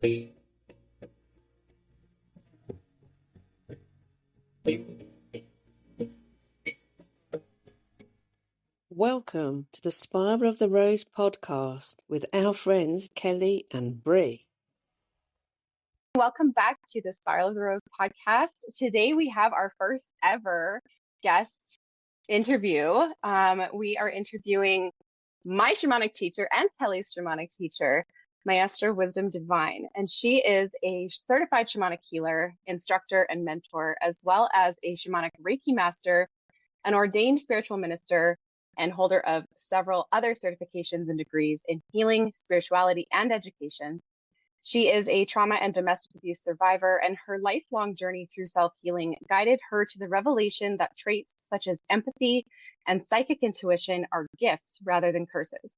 Welcome to the Spiral of the Rose podcast with our friends Kelli and Bri. Welcome back to the Spiral of the Rose podcast. Today we have our first ever guest interview. We are interviewing my shamanic teacher and Kelli's shamanic teacher, Maestra Wisdom Dvine. And she is a certified shamanic healer, instructor, and mentor, as well as a shamanic Reiki master, an ordained spiritual minister, and holder of several other certifications and degrees in healing, spirituality, and education. She is a trauma and domestic abuse survivor, and her lifelong journey through self-healing guided her to the revelation that traits such as empathy and psychic intuition are gifts rather than curses.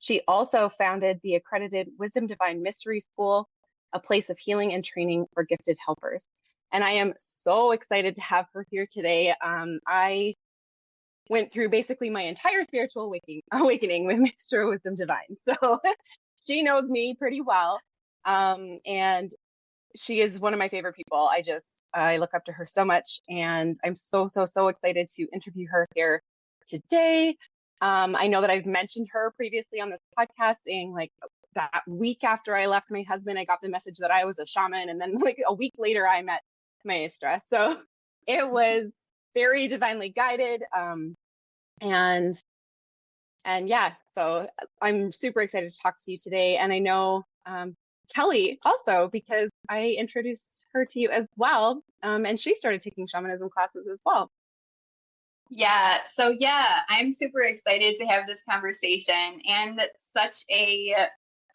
She also founded the accredited Wyzdom Dvine Mystery School, a place of healing and training for gifted helpers. And I am so excited to have her here today. I went through basically my entire spiritual awakening with Maestra Wisdom Dvine. So she knows me pretty well. And she is one of my favorite people. I look up to her so much, and I'm so excited to interview her here today. I know that I've mentioned her previously on this podcast, saying like that week after I left my husband, I got the message that I was a shaman. And then like a week later, I met Maestra. So it was very divinely guided. And yeah, so I'm super excited to talk to you today. And I know Kelli also, because I introduced her to you as well. And she started taking shamanism classes as well. Yeah. So I'm super excited to have this conversation, and such a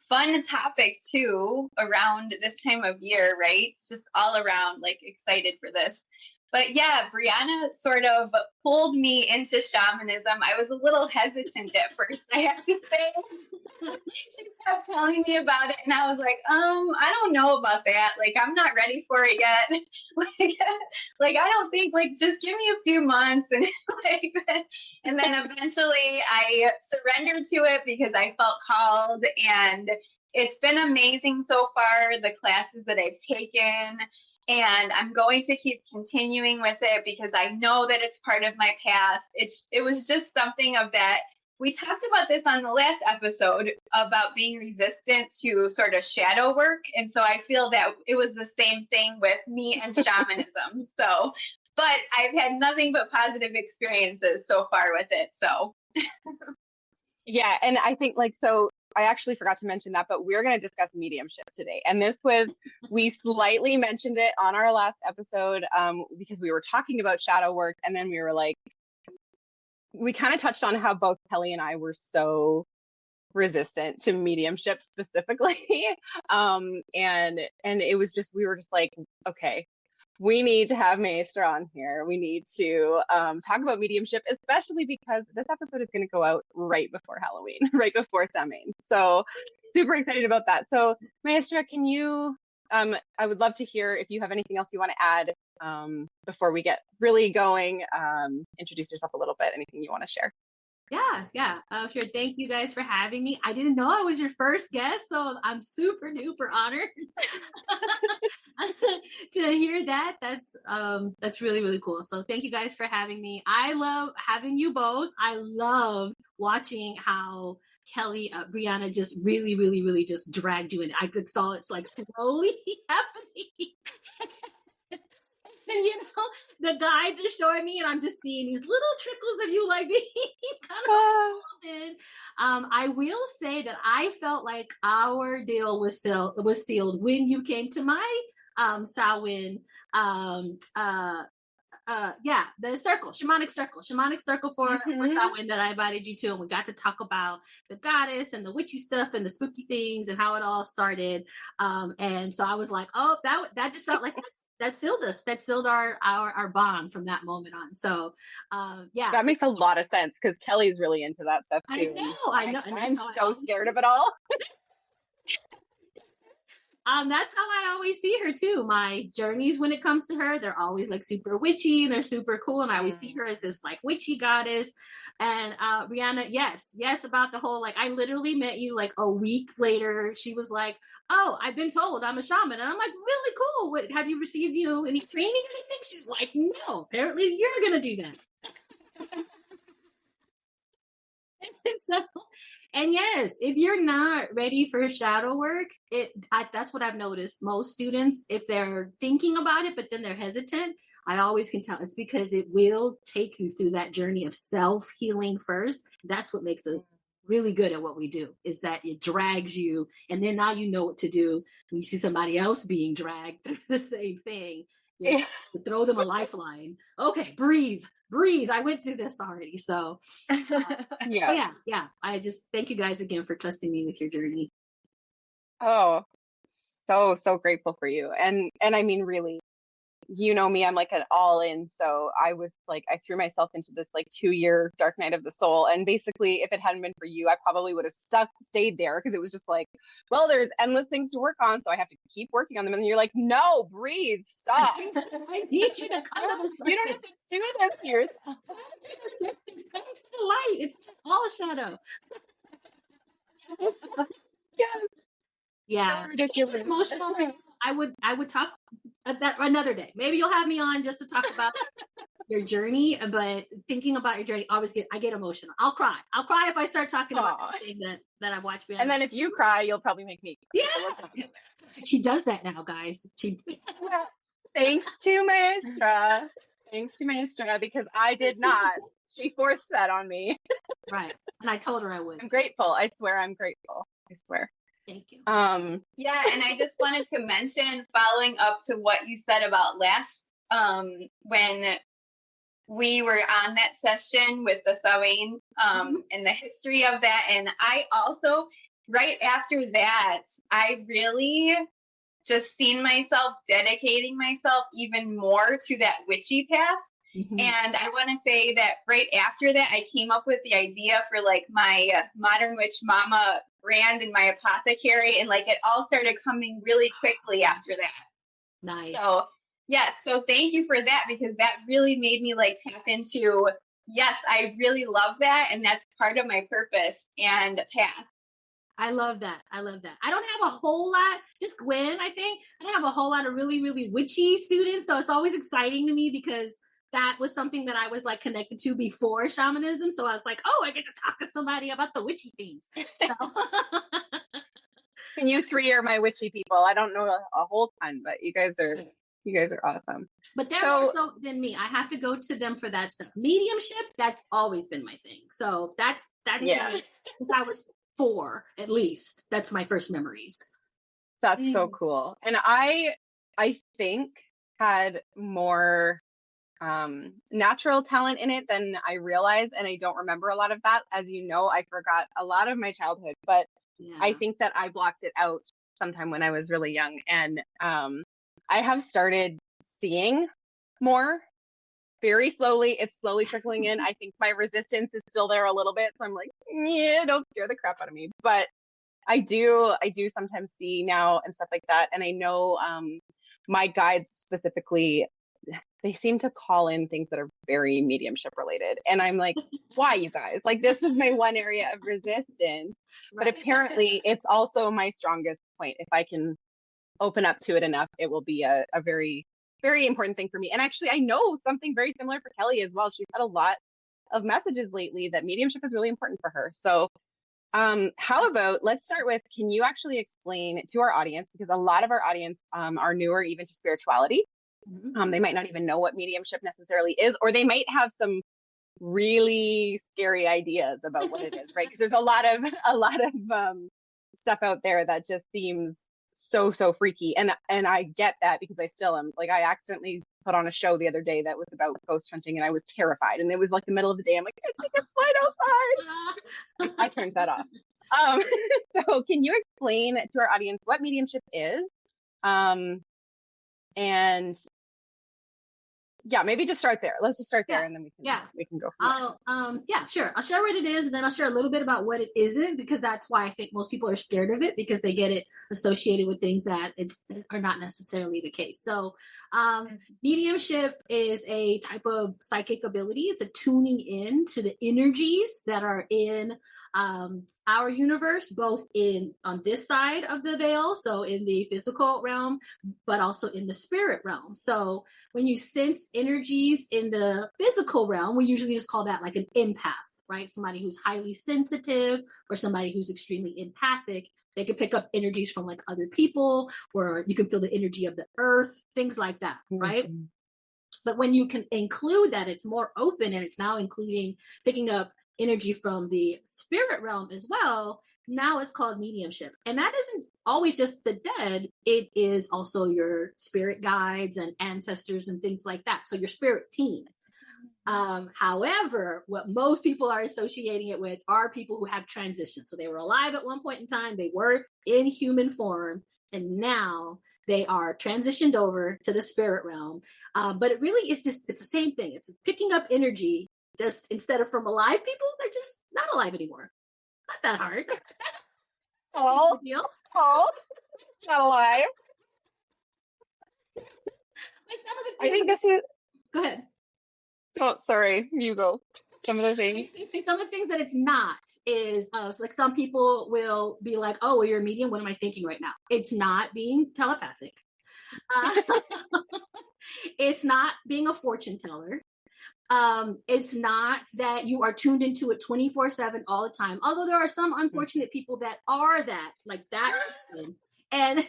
fun topic too around this time of year, right? It's just all around like excited for this. But yeah, Brianna sort of pulled me into shamanism. I was a little hesitant at first, I have to say. She kept telling me about it, and I was like, I don't know about that. Like, I'm not ready for it yet. like I don't think, like, just give me a few months. And and then eventually I surrendered to it because I felt called, and it's been amazing so far, the classes that I've taken. And I'm going to keep continuing with it because I know that it's part of my path. It was just something of that. We talked about this on the last episode about being resistant to sort of shadow work. And so I feel that it was the same thing with me and shamanism. So, but I've had nothing but positive experiences so far with it. So. Yeah. And I think so I actually forgot to mention that, but we're going to discuss mediumship today. And we slightly mentioned it on our last episode because we were talking about shadow work. And then we were like, we kind of touched on how both Kelli and I were so resistant to mediumship specifically. And it was just, we were just like, okay, we need to have Maestra on here. We need to talk about mediumship, especially because this episode is going to go out right before Halloween, right before Samhain. So super excited about that. So Maestra, can you, I would love to hear if you have anything else you want to add before we get really going. Introduce yourself a little bit, anything you want to share. Yeah. Sure. Thank you guys for having me. I didn't know I was your first guest, so I'm super duper honored to hear that. That's really, really cool. So thank you guys for having me. I love having you both. I love watching how Kelli, Brianna just really, really, really just dragged you in. I could saw it's like slowly happening. And the guides are showing me, and I'm just seeing these little trickles of you like being kind of I will say that I felt like our deal was sealed when you came to my Samhain the shamanic circle for Samhain that I invited you to, and we got to talk about the goddess and the witchy stuff and the spooky things and how it all started. And so I was like, oh, that just felt like that sealed us. That sealed our bond from that moment on. So that makes a lot of sense because Kelli's really into that stuff too. I know. I'm so scared of it all. That's how I always see her too. My journeys when it comes to her, they're always like super witchy and they're super cool. And I always see her as this like witchy goddess. And Brianna, yes, about the whole, like, I literally met you like a week later. She was like, oh, I've been told I'm a shaman. And I'm like, really cool. What, have you received, any training or anything? She's like, no, apparently you're going to do that. So, and yes, if you're not ready for shadow work, that's what I've noticed. Most students, if they're thinking about it, but then they're hesitant, I always can tell it's because it will take you through that journey of self-healing first. That's what makes us really good at what we do, is that it drags you, and then now you know what to do when you see somebody else being dragged through the same thing. To throw them a lifeline. Okay, breathe. I went through this already. So yeah. I just thank you guys again for trusting me with your journey. Oh, so grateful for you. And I mean, really, me, I'm like an all in. So I was like, I threw myself into this like 2-year dark night of the soul. And basically, if it hadn't been for you, I probably would have stayed there, because it was just like, well, there's endless things to work on, so I have to keep working on them. And you're like, no, breathe, stop. I need you to come to the You don't have to do it to yourself. Come to the light. It's all shadow. Yeah. So ridiculous. Emotional. I would talk that another day. Maybe you'll have me on just to talk about your journey, but thinking about your journey, I get emotional. I'll cry if I start talking about everything that I've watched. And then if you cry, you'll probably make me cry. Yeah. She does that now, guys. Thanks to Maestra. Because I did not. She forced that on me. Right. And I told her I would. I'm grateful. I swear I'm grateful. I swear. Thank you. Yeah, and I just wanted to mention, following up to what you said about last, when we were on that session with the Sawain, and the history of that. And I also, right after that, I really just seen myself dedicating myself even more to that witchy path. Mm-hmm. And I want to say that right after that, I came up with the idea for like my Modern Witch Mama brand and my apothecary. And like it all started coming really quickly after that. Nice. So yeah, so thank you for that, because that really made me like tap into, yes, I really love that. And that's part of my purpose and path. I love that. I don't have a whole lot, just Gwen, I think. I don't have a whole lot of really, really witchy students. So it's always exciting to me, because that was something that I was like connected to before shamanism. So I was like, oh, I get to talk to somebody about the witchy things. And you three are my witchy people. I don't know a whole ton, but you guys are awesome. But they're more so than me. I have to go to them for that stuff. Mediumship, that's always been my thing. So that's since I was 4, at least. That's my first memories. That's so cool. And I think had more natural talent in it than I realized, and I don't remember a lot of that. As you know, I forgot a lot of my childhood, but I think that I blocked it out sometime when I was really young. And I have started seeing more very slowly. It's slowly trickling in. I think my resistance is still there a little bit. So I'm like, yeah, don't scare the crap out of me. But I do sometimes see now and stuff like that. And I know my guides specifically, they seem to call in things that are very mediumship related. And I'm like, why, you guys? Like, this was my one area of resistance. Right. But apparently it's also my strongest point. If I can open up to it enough, it will be a very, very important thing for me. And actually, I know something very similar for Kelli as well. She's had a lot of messages lately that mediumship is really important for her. So how about, let's start with, can you actually explain to our audience, because a lot of our audience are newer even to spirituality. Mm-hmm. They might not even know what mediumship necessarily is, or they might have some really scary ideas about what it is, right? Because there's a lot of stuff out there that just seems so freaky, and I get that, because I still am. Like, I accidentally put on a show the other day that was about ghost hunting, and I was terrified, and it was like the middle of the day. I'm like, I think it's light outside. I turned that off. So can you explain to our audience what mediumship is, and yeah, maybe just start there. Let's just start there, Yeah. and then we can go from there. Yeah, sure. I'll share what it is, and then I'll share a little bit about what it isn't, because that's why I think most people are scared of it, because they get it associated with things that are not necessarily the case. So, mediumship is a type of psychic ability. It's a tuning in to the energies that are in our universe, both on this side of the veil, so in the physical realm, but also in the spirit realm. So when you sense energies in the physical realm, we usually just call that like an empath, right? Somebody who's highly sensitive or somebody who's extremely empathic. They can pick up energies from like other people, or you can feel the energy of the earth, things like that, right? Mm-hmm. But when you can include that, it's more open, and it's now including picking up energy from the spirit realm as well. Now it's called mediumship. And that isn't always just the dead. It is also your spirit guides and ancestors and things like that. So your spirit team. However, what most people are associating it with are people who have transitioned. So they were alive at one point in time, they were in human form, and now they are transitioned over to the spirit realm. But it really is it's the same thing. It's picking up energy. Just instead of from alive people, they're just not alive anymore. Not that hard. Oh, not alive. I think this is. Go ahead. Oh, sorry. You go. Some of the things. Some of the things that it's not is like some people will be like, "Oh, well, you're a medium. What am I thinking right now?" It's not being telepathic. It's not being a fortune teller. It's not that you are tuned into it 24/7 all the time. Although there are some unfortunate people that are that, like that. And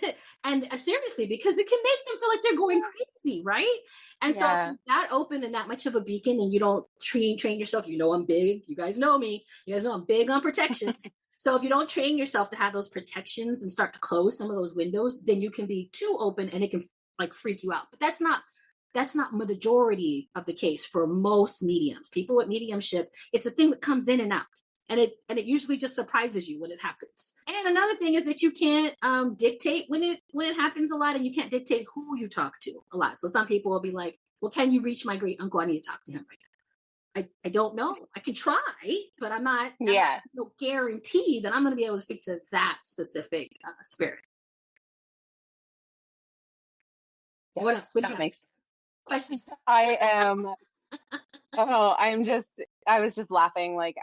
seriously, because it can make them feel like they're going crazy, right? And so that open and that much of a beacon, and you don't train yourself. You know, I'm big. You guys know me. You guys know I'm big on protections. So if you don't train yourself to have those protections and start to close some of those windows, then you can be too open and it can like freak you out. But that's not the majority of the case for most mediums. People with mediumship, it's a thing that comes in and out. And it usually just surprises you when it happens. And another thing is that you can't dictate when it happens a lot, and you can't dictate who you talk to a lot. So some people will be like, "Well, can you reach my great uncle? I need to talk to him right now." I don't know. I can try, but I'm not no guarantee that I'm going to be able to speak to that specific spirit. Yeah, what else? What makes questions? I am. I was just laughing. Like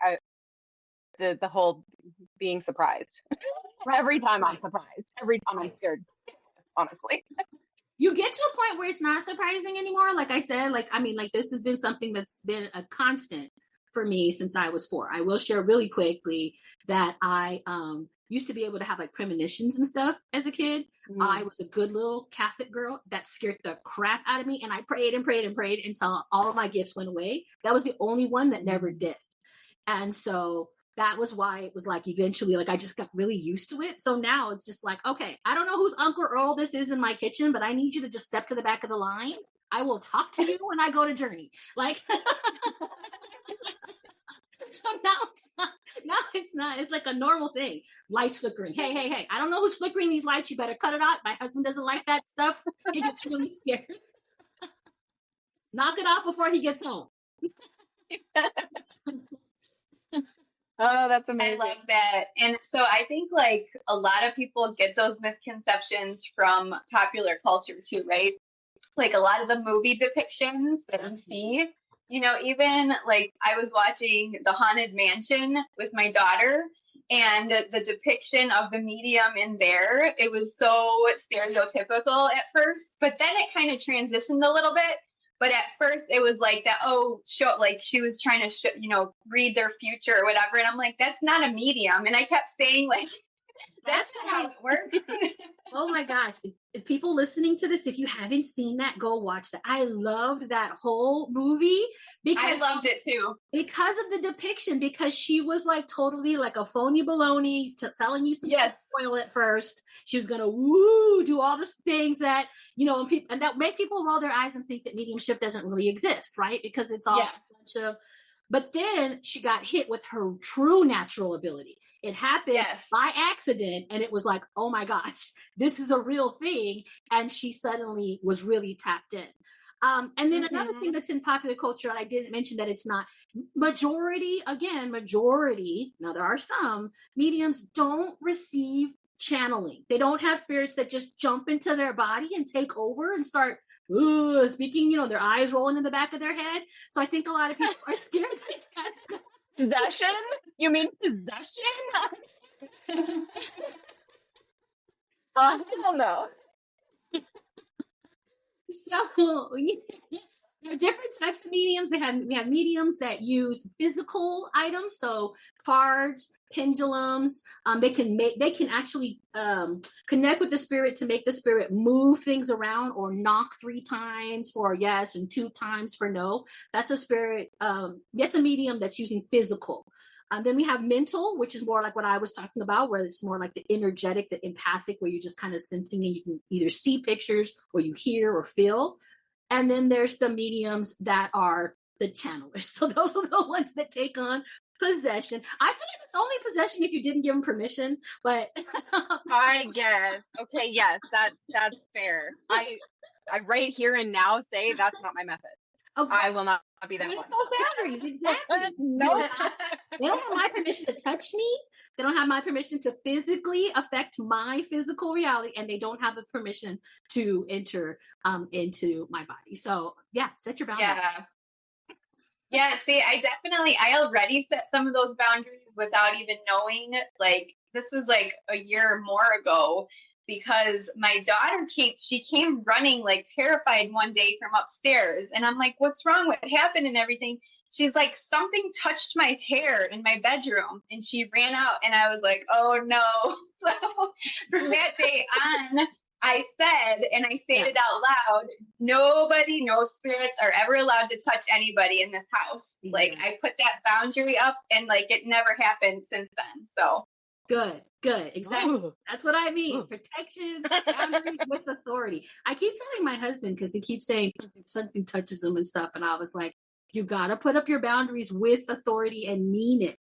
the whole being surprised. Every time I'm surprised. Every time I'm scared. Honestly. You get to a point where it's not surprising anymore. Like I said, this has been something that's been a constant for me since I was 4. I will share really quickly that I used to be able to have like premonitions and stuff as a kid. I was a good little Catholic girl that scared the crap out of me. And I prayed and prayed and prayed until all of my gifts went away. That was the only one that never did. And so that was why it was like eventually, like I just got really used to it. So now it's just like, okay, I don't know whose Uncle Earl this is in my kitchen, but I need you to just step to the back of the line. I will talk to you when I go to Journey. Like, so now it's not. It's like a normal thing. Lights flickering. Hey, I don't know who's flickering these lights. You better cut it out. My husband doesn't like that stuff. He gets really scared. Knock it off before he gets home. Oh, that's amazing. I love that. And so I think like a lot of people get those misconceptions from popular culture too, right? Like a lot of the movie depictions that you see, you know, even like I was watching The Haunted Mansion with my daughter, and the depiction of the medium in there, it was so stereotypical at first, but then it kind of transitioned a little bit. But at first it was like that, like she was trying to, read their future or whatever. And I'm like, that's not a medium. And I kept saying like, that's not how it works. Oh my gosh. If people listening to this, if you haven't seen that, go watch that. I loved that whole movie because I loved it too. Because of the depiction, because she was like totally like a phony baloney selling you some oil at first. She was going to do all the things that, and that make people roll their eyes and think that mediumship doesn't really exist, right? Because it's all a bunch of, but then she got hit with her true natural ability. It happened by accident, and it was like, oh my gosh, this is a real thing. And she suddenly was really tapped in. And then another thing that's in popular culture, and I didn't mention that it's not majority, now there are some mediums don't receive channeling. They don't have spirits that just jump into their body and take over and start speaking, their eyes rolling in the back of their head. So I think a lot of people are scared that Possession? You mean possession? Hell no. So there are different types of mediums. We have mediums that use physical items, so cards, pendulums. They can actually connect with the spirit to make the spirit move things around, or knock 3 times for yes and 2 times for no. That's a spirit. That's a medium that's using physical. Then we have mental, which is more like what I was talking about, where it's more like the energetic, the empathic, where you're just kind of sensing and you can either see pictures or you hear or feel. And then there's the mediums that are the channelers. So those are the ones that take on possession. I feel like it's only possession if you didn't give them permission, but I guess. Okay, yes, that's fair. I right here and now say that's not my method. Okay. I will not be that one. Boundaries, exactly. No. They don't have my permission to touch me. They don't have my permission to physically affect my physical reality, and they don't have the permission to enter into my body. So yeah, set your boundaries. Yeah, see, I already set some of those boundaries without even knowing. Like, this was like a year or more ago, because my daughter came running like terrified one day from upstairs. And I'm like, what's wrong? What happened and everything? She's like, something touched my hair in my bedroom. And she ran out, and I was like, oh no. So from that day on, I said, and I said it out loud, no spirits are ever allowed to touch anybody in this house. Mm-hmm. Like, I put that boundary up, and like it never happened since then. So Good. Exactly. Ooh. That's what I mean. Ooh. Protection, boundaries with authority. I keep telling my husband, because he keeps saying something touches him and stuff. And I was like, you got to put up your boundaries with authority and mean it.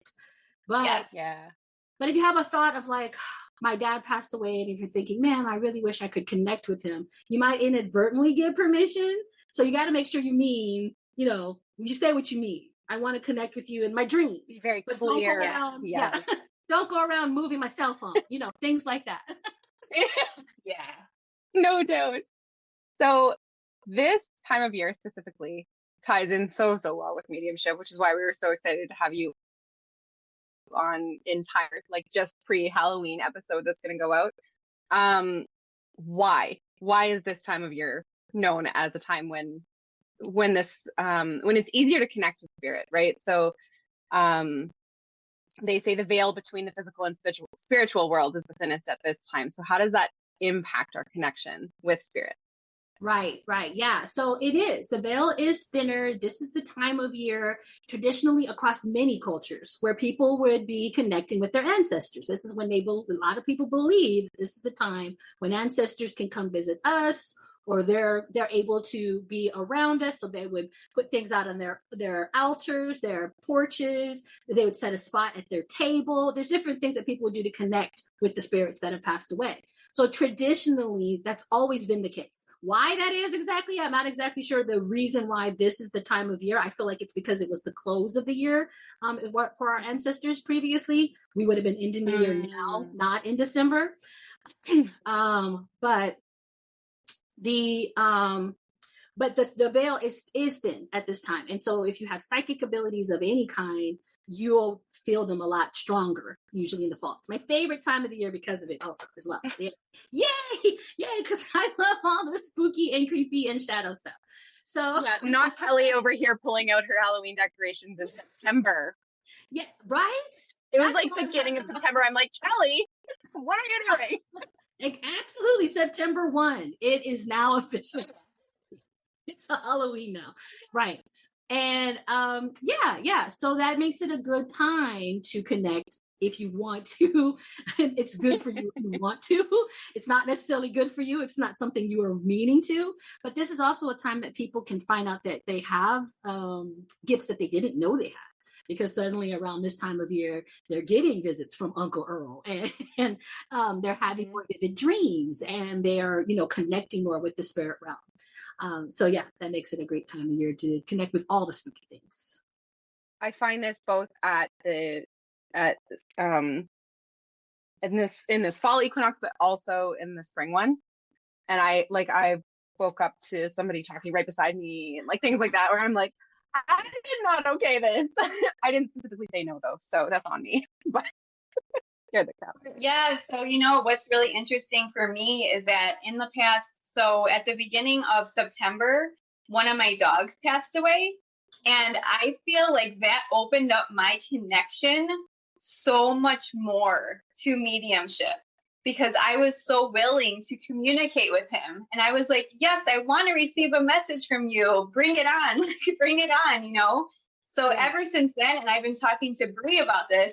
But But if you have a thought of like, my dad passed away, and if you're thinking, man, I really wish I could connect with him, you might inadvertently give permission. So you got to make sure you mean, you say what you mean. I want to connect with you in my dream. Be very clear. Don't go around moving my cell phone, things like that. Yeah, no doubt. So this time of year specifically ties in so well with mediumship, which is why we were so excited to have you on entire, like, just pre-Halloween episode that's going to go out. Why is this time of year known as a time when it's easier to connect with spirit, right? So they say the veil between the physical and spiritual world is the thinnest at this time. So how does that impact our connection with spirit? Right. Yeah. So it is. The veil is thinner. This is the time of year, traditionally across many cultures, where people would be connecting with their ancestors. This is when a lot of people believe this is the time when ancestors can come visit us, or they're able to be around us. So they would put things out on their altars, their porches. They would set a spot at their table. There's different things that people would do to connect with the spirits that have passed away. So traditionally, that's always been the case. Why that is exactly, I'm not exactly sure the reason why this is the time of year. I feel like it's because it was the close of the year for our ancestors previously. We would have been in the new year now, not in December. But the veil is thin at this time. And so if you have psychic abilities of any kind, you'll feel them a lot stronger, usually in the fall. It's my favorite time of the year because of it also as well. Yay, because I love all the spooky and creepy and shadow stuff. So not Kelli over here pulling out her Halloween decorations in September. Yeah, right? It was like the beginning of September. I'm like, Kelli, what are you doing? Like, absolutely, September 1. It is now official. It's a Halloween now. Right. And so that makes it a good time to connect if you want to. It's good for you if you want to. It's not necessarily good for you. It's not something you are meaning to. But this is also a time that people can find out that they have gifts that they didn't know they had. Because suddenly around this time of year, they're getting visits from Uncle Earl, and they're having more vivid dreams, and they're, connecting more with the spirit realm. So yeah, that makes it a great time of year to connect with all the spooky things. I find this both in this fall equinox, but also in the spring one. And I woke up to somebody talking right beside me and like things like that, where I'm like, I did not okay this. I didn't specifically say no though, so that's on me. But you're the crowd. Yeah, so what's really interesting for me is that in the past, so at the beginning of September, one of my dogs passed away, and I feel like that opened up my connection so much more to mediumship, because I was so willing to communicate with him. And I was like, yes, I want to receive a message from you. Bring it on. Bring it on, So ever since then, and I've been talking to Bri about this,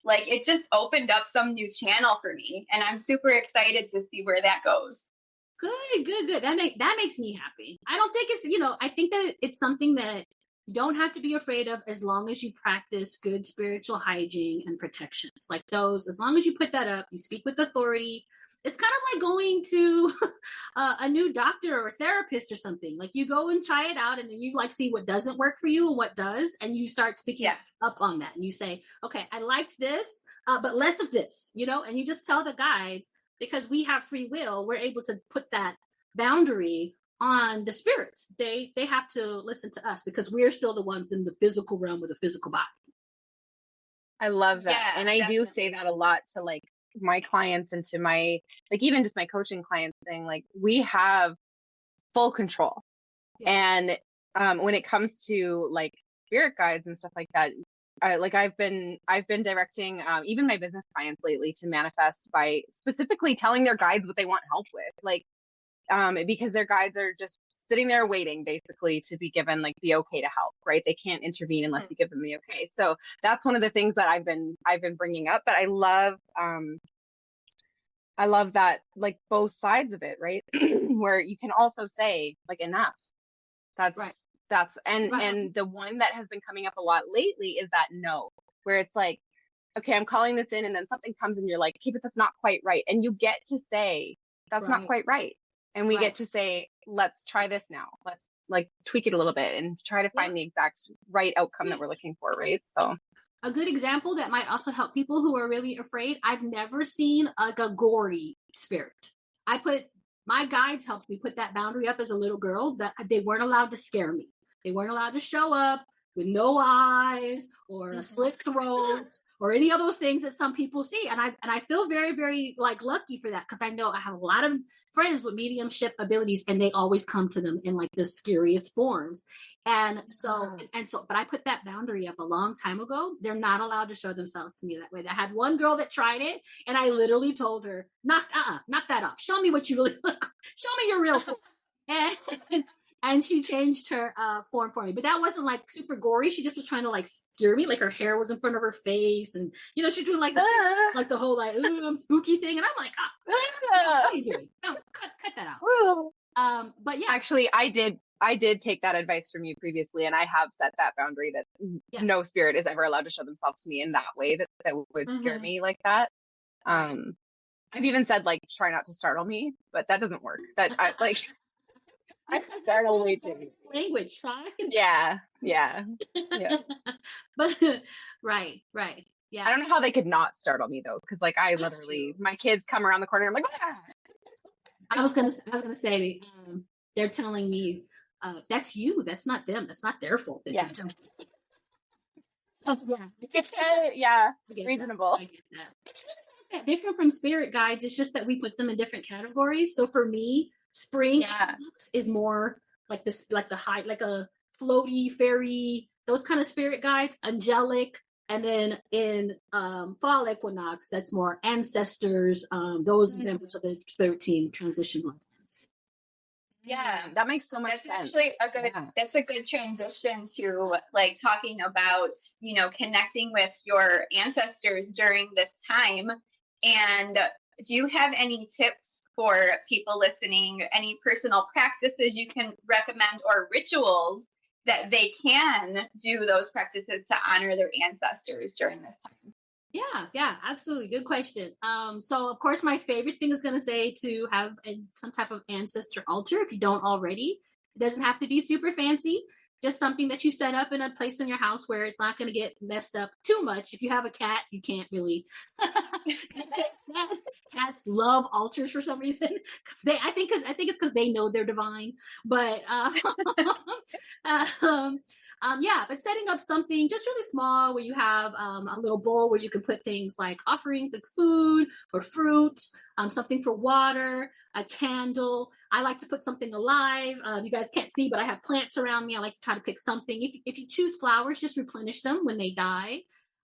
like it just opened up some new channel for me. And I'm super excited to see where that goes. Good. That makes me happy. I don't think it's, I think that it's something that you don't have to be afraid of, as long as you practice good spiritual hygiene and protections like those. As long as you put that up, you speak with authority. It's kind of like going to a new doctor or therapist or something. Like you go and try it out, and then you like see what doesn't work for you and what does, and you start speaking up on that. And you say, okay, I liked this, but less of this, and you just tell the guides, because we have free will, we're able to put that boundary on the spirits. They have to listen to us, because we're still the ones in the physical realm with a physical body. I love that. Yeah, and I definitely. do say that a lot to like my clients and to my, like even just my coaching clients, saying like, we have full control. And when it comes to like spirit guides and stuff like that, I've been directing even my business clients lately to manifest by specifically telling their guides what they want help with, like because their guides are just sitting there waiting basically to be given like the okay to help, right? They can't intervene unless you give them the okay. So that's one of the things that I've been bringing up. But I love that, like both sides of it, right? Where you can also say like, enough. That's right. And the one that has been coming up a lot lately is that no, where it's like, okay, I'm calling this in, and then something comes and you're like, okay, but that's not quite right. And you get to say, that's not quite right. And we get to say, let's try this now. Let's like tweak it a little bit and try to find the exact right outcome that we're looking for, right? So a good example that might also help people who are really afraid. I've never seen like a gory spirit. My guides helped me put that boundary up as a little girl, that they weren't allowed to scare me. They weren't allowed to show up with no eyes or a slit throat or any of those things that some people see. And I feel very, very like lucky for that, because I know I have a lot of friends with mediumship abilities, and they always come to them in like the scariest forms. And so, but I put that boundary up a long time ago. They're not allowed to show themselves to me that way. I had one girl that tried it, and I literally told her, knock that off. Show me what you really look. Show me your real form. And she changed her form for me. But that wasn't like super gory. She just was trying to like scare me. Like her hair was in front of her face. And, she's doing like the whole like, I'm spooky thing. And I'm like, what are you doing? No, cut that out. But yeah. Actually, I did take that advice from you previously. And I have set that boundary that no spirit is ever allowed to show themselves to me in that way that would scare me like that. I've even said like, try not to startle me, but that doesn't work. That I startle way too. Language, try. Yeah. But right. Yeah. I don't know how they could not startle me though, because like I literally, my kids come around the corner, I'm like, ah! I was gonna say, they're telling me, that's you, that's not them, that's not their fault. That you're so yeah, reasonable. I get that. It's not that different from spirit guides. It's just that we put them in different categories. So for me, spring is more like this, like the high, like a floaty fairy, those kind of spirit guides, angelic. And then in fall equinox, that's more ancestors, those members of the 13 transition lines. Yeah, that makes so much sense. Actually that's a good transition to like talking about, connecting with your ancestors during this time. And do you have any tips for people listening, any personal practices you can recommend or rituals that they can do those practices to honor their ancestors during this time? Yeah, absolutely. Good question. So of course, my favorite thing is going to say to have some type of ancestor altar if you don't already. doesn't have to be super fancy. Just something that you set up in a place in your house where it's not going to get messed up too much. If you have a cat, you can't really. Cats love altars for some reason. I think it's because they know they're divine. But but setting up something just really small where you have a little bowl where you can put things like offerings, like food or fruit, something for water, a candle. I like to put something alive. You guys can't see, but I have plants around me. I like to try to pick something. If you choose flowers, just replenish them when they die.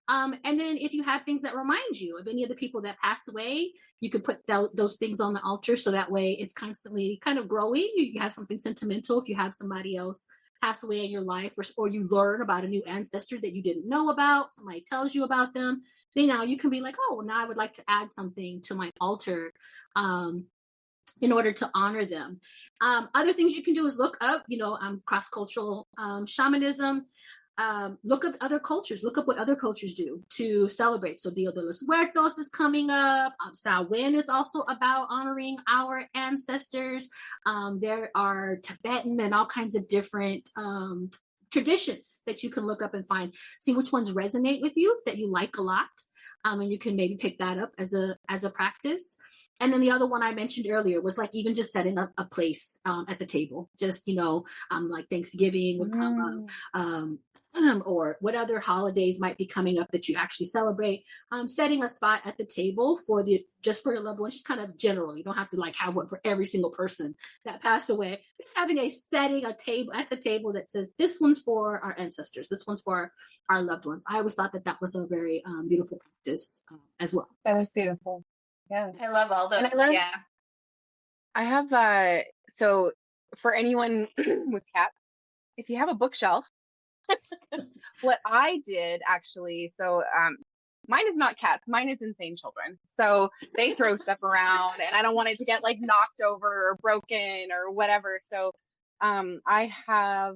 And then if you have things that remind you of any of the people that passed away, you can put those things on the altar. So that way it's constantly kind of growing. You have something sentimental. If you have somebody else pass away in your life, or you learn about a new ancestor that you didn't know about, somebody tells you about them, then now you can be like, oh, well, now I would like to add something to my altar in order to honor them. Other things you can do is look up, cross-cultural shamanism. Look up other cultures. Look up what other cultures do to celebrate. So Dia de los Muertos is coming up. Samhain is also about honoring our ancestors. There are Tibetan and all kinds of different traditions that you can look up and find. See which ones resonate with you that you like a lot. And you can maybe pick that up as a practice. And then the other one I mentioned earlier was like even just setting up a place at the table. Just, like Thanksgiving would come up, or what other holidays might be coming up that you actually celebrate. Setting a spot at the table for your loved ones, just kind of general. You don't have to like have one for every single person that passed away. Just having setting a table at the table that says this one's for our ancestors, this one's for our loved ones. I always thought that was a very beautiful practice as well. That is beautiful. Yeah, I love all those. Yeah, I have so for anyone with cats, if you have a bookshelf, what I did actually, so mine is not cats, mine is insane children. So they throw stuff around and I don't want it to get like knocked over or broken or whatever. So I have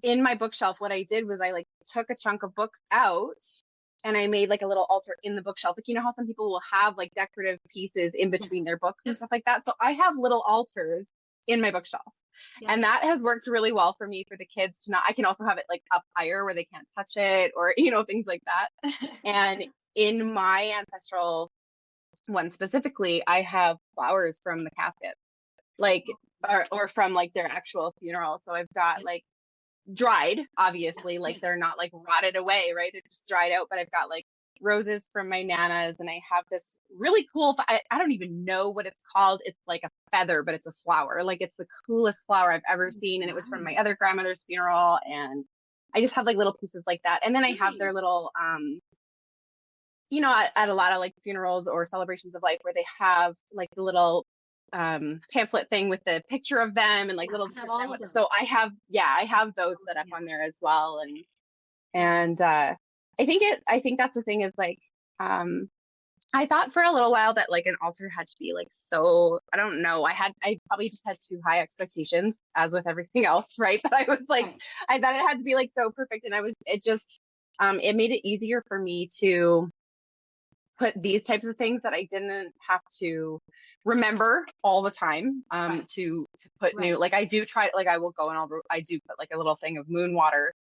in my bookshelf, what I did was I like took a chunk of books out and I made like a little altar in the bookshelf. Like, how some people will have like decorative pieces in between their books and stuff like that. So I have little altars in my bookshelf. Yeah. And that has worked really well for me, for the kids to not, I can also have it like up higher where they can't touch it or, things like that. And in my ancestral one specifically, I have flowers from the casket, like, or from like their actual funeral. So I've got like dried, obviously, like they're not like rotted away, right? They're just dried out, but I've got like roses from my nanas, and I have this really cool, I don't even know what it's called. It's like a feather, but it's a flower. Like it's the coolest flower I've ever seen. And it was from my other grandmother's funeral. And I just have like little pieces like that. And then I have their little, at a lot of like funerals or celebrations of life where they have like the little pamphlet thing with the picture of them and like little description. So I have those set up on there as well. And I think that's the thing is like, I thought for a little while that like an altar had to be like, so I don't know. I probably just had too high expectations, as with everything else. Right. But I was like, I thought it had to be like so perfect. And it made it easier for me to put these types of things that I didn't have to remember all the time, to put new, like I do try, like I will go and I do put like a little thing of moon water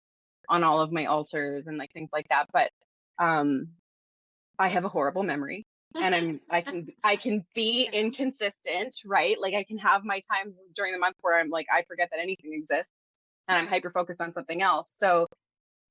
on all of my altars and like things like that. But, I have a horrible memory and I can be inconsistent, right? Like I can have my time during the month where I'm like, I forget that anything exists and I'm hyper focused on something else. So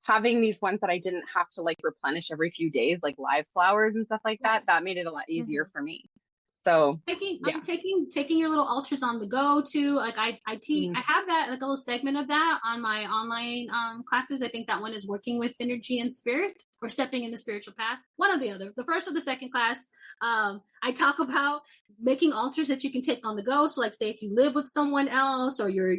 having these ones that I didn't have to like replenish every few days, like live flowers and stuff like that, that made it a lot easier for me. So I'm taking your little altars on the go too. Like I teach, I have that like a little segment of that on my online classes. I think that one is working with energy and spirit, or stepping in the spiritual path. One or the other. The first or the second class, I talk about making altars that you can take on the go. So like say if you live with someone else, or you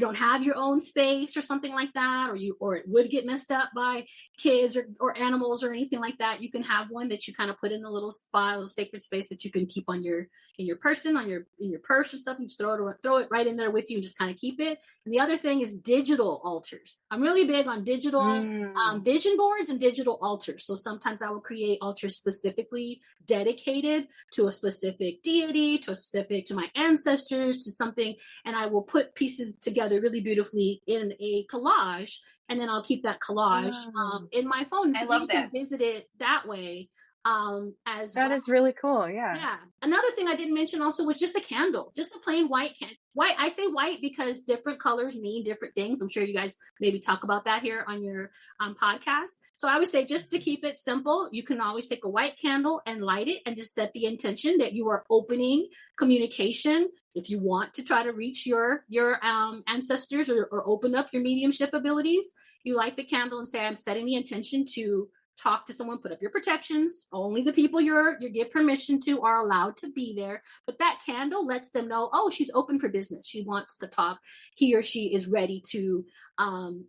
don't have your own space or something like that, or it would get messed up by kids or animals or anything like that, you can have one that you kind of put in a little spot, a little sacred space that you can keep on in your person, in your purse or stuff. You just throw it right in there with you and just kind of keep it. And the other thing is digital altars. I'm really big on digital vision boards. shamans and digital altars. So sometimes I will create altars specifically dedicated to a specific deity, to my ancestors, to something, and I will put pieces together really beautifully in a collage, and then I'll keep that collage in my phone, so you can visit it that way. As that is really cool. Yeah. Another thing I didn't mention also was just a candle, just a plain white candle. White. I say white because different colors mean different things. I'm sure you guys maybe talk about that here on your podcast. So I would say, just to keep it simple, you can always take a white candle and light it and just set the intention that you are opening communication. If you want to try to reach your ancestors or open up your mediumship abilities, you light the candle and say, I'm setting the intention to talk to someone, put up your protections. Only the people you give permission to are allowed to be there. But that candle lets them know, oh, she's open for business. She wants to talk. He or she is ready to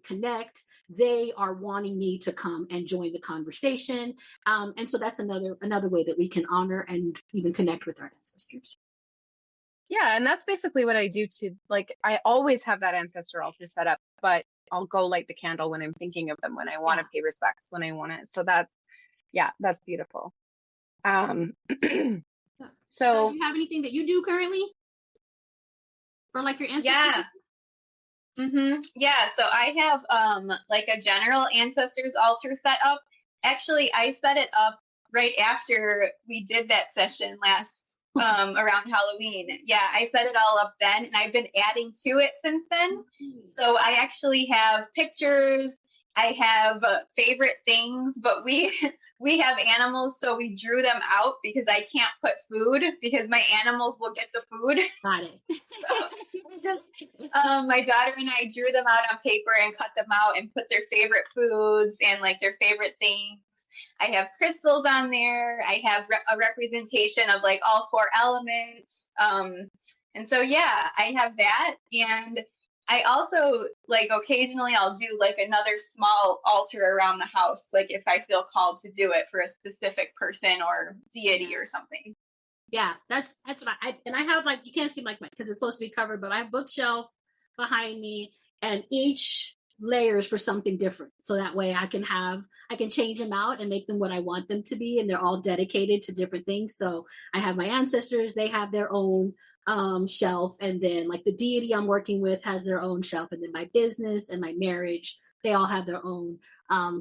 connect. They are wanting me to come and join the conversation. And so that's another way that we can honor and even connect with our ancestors. Yeah, and that's basically what I do too. Like, I always have that ancestor altar set up, but I'll go light the candle when I'm thinking of them, when I want to pay respects, when I want it. So that's beautiful. So do you have anything that you do currently for like your ancestors? Yeah, so I have like a general ancestors altar set up. Actually, I set it up right after we did that session last around Halloween. Yeah, I set it all up then, and I've been adding to it since then. So I actually have pictures. I have favorite things, but we have animals, so we drew them out because I can't put food because my animals will get the food. Got it. My daughter and I drew them out on paper and cut them out and put their favorite foods and like their favorite things. I have crystals on there. I have a representation of like all 4 elements. And so, yeah, I have that. And I also, like, occasionally I'll do like another small altar around the house, like if I feel called to do it for a specific person or deity or something. Yeah, that's what I have, like, you can't see like my, because it's supposed to be covered, but I have a bookshelf behind me, and each layers for something different. So that way I can change them out and make them what I want them to be. And they're all dedicated to different things. So I have my ancestors, they have their own shelf. And then like the deity I'm working with has their own shelf. And then my business and my marriage, they all have their own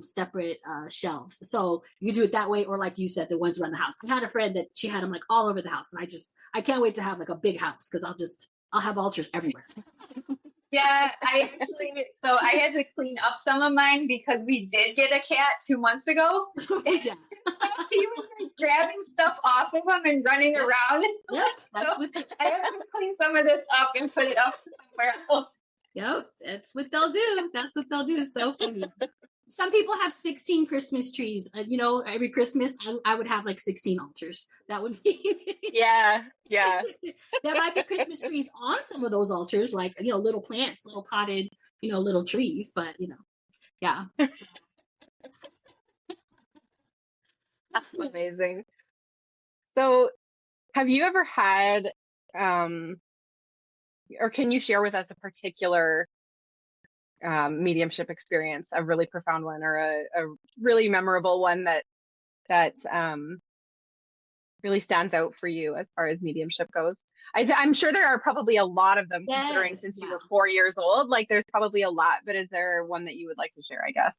separate shelves. So you do it that way, or like you said, the ones around the house. I had a friend that she had them like all over the house. And I can't wait to have like a big house, because I'll have altars everywhere. Yeah, I had to clean up some of mine because we did get a cat 2 months ago. Yeah. She was like grabbing stuff off of him and running around. Yep, that's so I have to clean some of this up and put it up somewhere else. Yep, that's what they'll do. It's so funny. Some people have 16 Christmas trees. Every Christmas I would have like 16 altars. That would be yeah. There might be Christmas trees on some of those altars, like little plants, little potted, little trees. But yeah. That's amazing. So, have you ever had, or can you share with us a particular mediumship experience, a really profound one, or a really memorable one that really stands out for you as far as mediumship goes? I'm sure there are probably a lot of them, considering since you were 4 years old, like there's probably a lot, but is there one that you would like to share, I guess?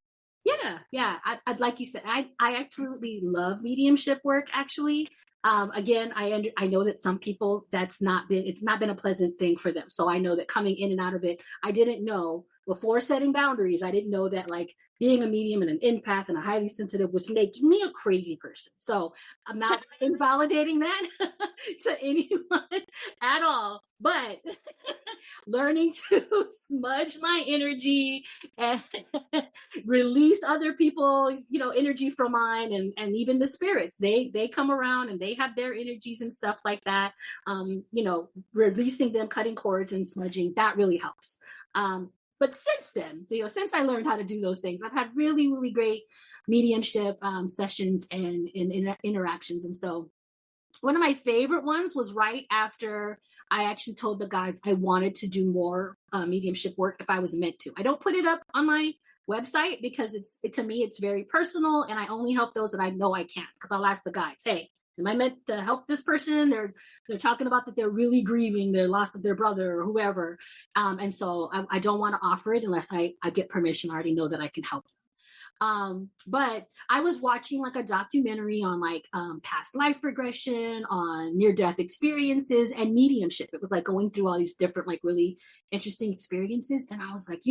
Yeah. I'd like you said, I absolutely love mediumship work, actually. Again, I know that some people it's not been a pleasant thing for them. So I know that coming in and out of it, I didn't know before setting boundaries. I didn't know that like being a medium and an empath and a highly sensitive was making me a crazy person. So I'm not invalidating that to anyone at all, but learning to smudge my energy and release other people's, energy from mine, and even the spirits, they come around and they have their energies and stuff like that. Releasing them, cutting cords and smudging, that really helps. But since then, since I learned how to do those things, I've had really, really great mediumship sessions and interactions. And so one of my favorite ones was right after I actually told the guides I wanted to do more mediumship work if I was meant to. I don't put it up on my website because to me, it's very personal, and I only help those that I know I can, because I'll ask the guides, hey, am I meant to help this person? They're talking about that they're really grieving the loss of their brother or whoever. And so I don't want to offer it unless I get permission. I already know that I can help. But I was watching like a documentary on like past life regression, on near-death experiences, and mediumship. It was like going through all these different like really interesting experiences. And I was like,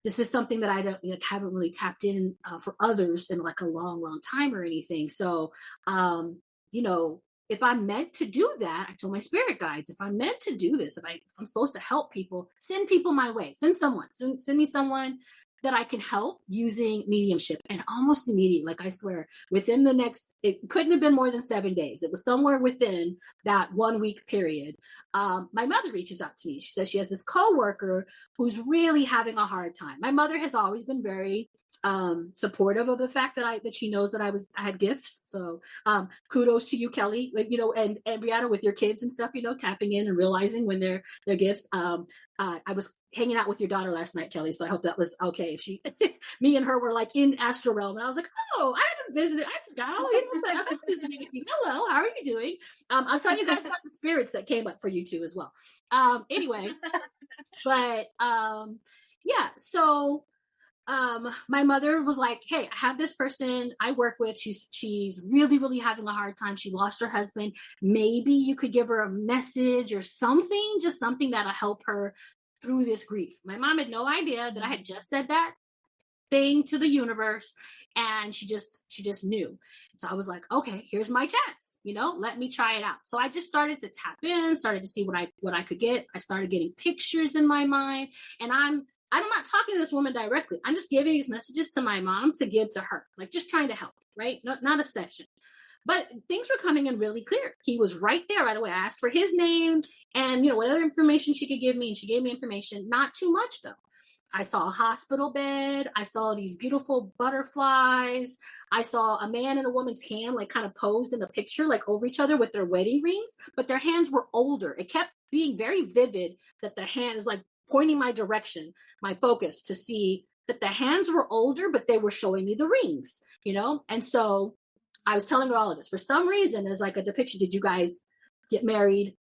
this is something that I don't, haven't really tapped in for others in like a long time or anything. So, if I'm meant to do that, I told my spirit guides, if I'm meant to do this, if I'm supposed to help people, send people my way, send me someone that I can help using mediumship. And almost immediately, like I swear, within the next, it couldn't have been more than 7 days. It was somewhere within that 1 week period. My mother reaches out to me. She says she has this coworker who's really having a hard time. My mother has always been very supportive of the fact that she knows that I had gifts. So kudos to you, Kelli, and Brianna, with your kids and stuff, tapping in and realizing when they're gifts. I was hanging out with your daughter last night, Kelli, so I hope that was okay. If me and her were like in astral realm, and I was like, oh, I haven't visited, I forgot, I'm visiting with you. Hello, how are you doing? I'll tell you guys about the spirits that came up for you too as well. Anyway, but yeah, so my mother was like, hey, I have this person I work with. She's really having a hard time. She lost her husband. Maybe you could give her a message or something, just something that'll help her through this grief. My mom had no idea that I had just said that thing to the universe, and she just knew. So I was like, okay, here's my chance, let me try it out. So I just started to tap in, started to see what I could get. I started getting pictures in my mind, and I'm not talking to this woman directly. I'm just giving these messages to my mom to give to her, like just trying to help, right? Not a session. But things were coming in really clear. He was right there right away. I asked for his name and, what other information she could give me. And she gave me information, not too much though. I saw a hospital bed. I saw these beautiful butterflies. I saw a man and a woman's hand, like kind of posed in a picture, like over each other with their wedding rings, but their hands were older. It kept being very vivid that the hand is like pointing my direction, my focus, to see that the hands were older, but they were showing me the rings, And so I was telling her all of this. For some reason, there's like a depiction. Did you guys get married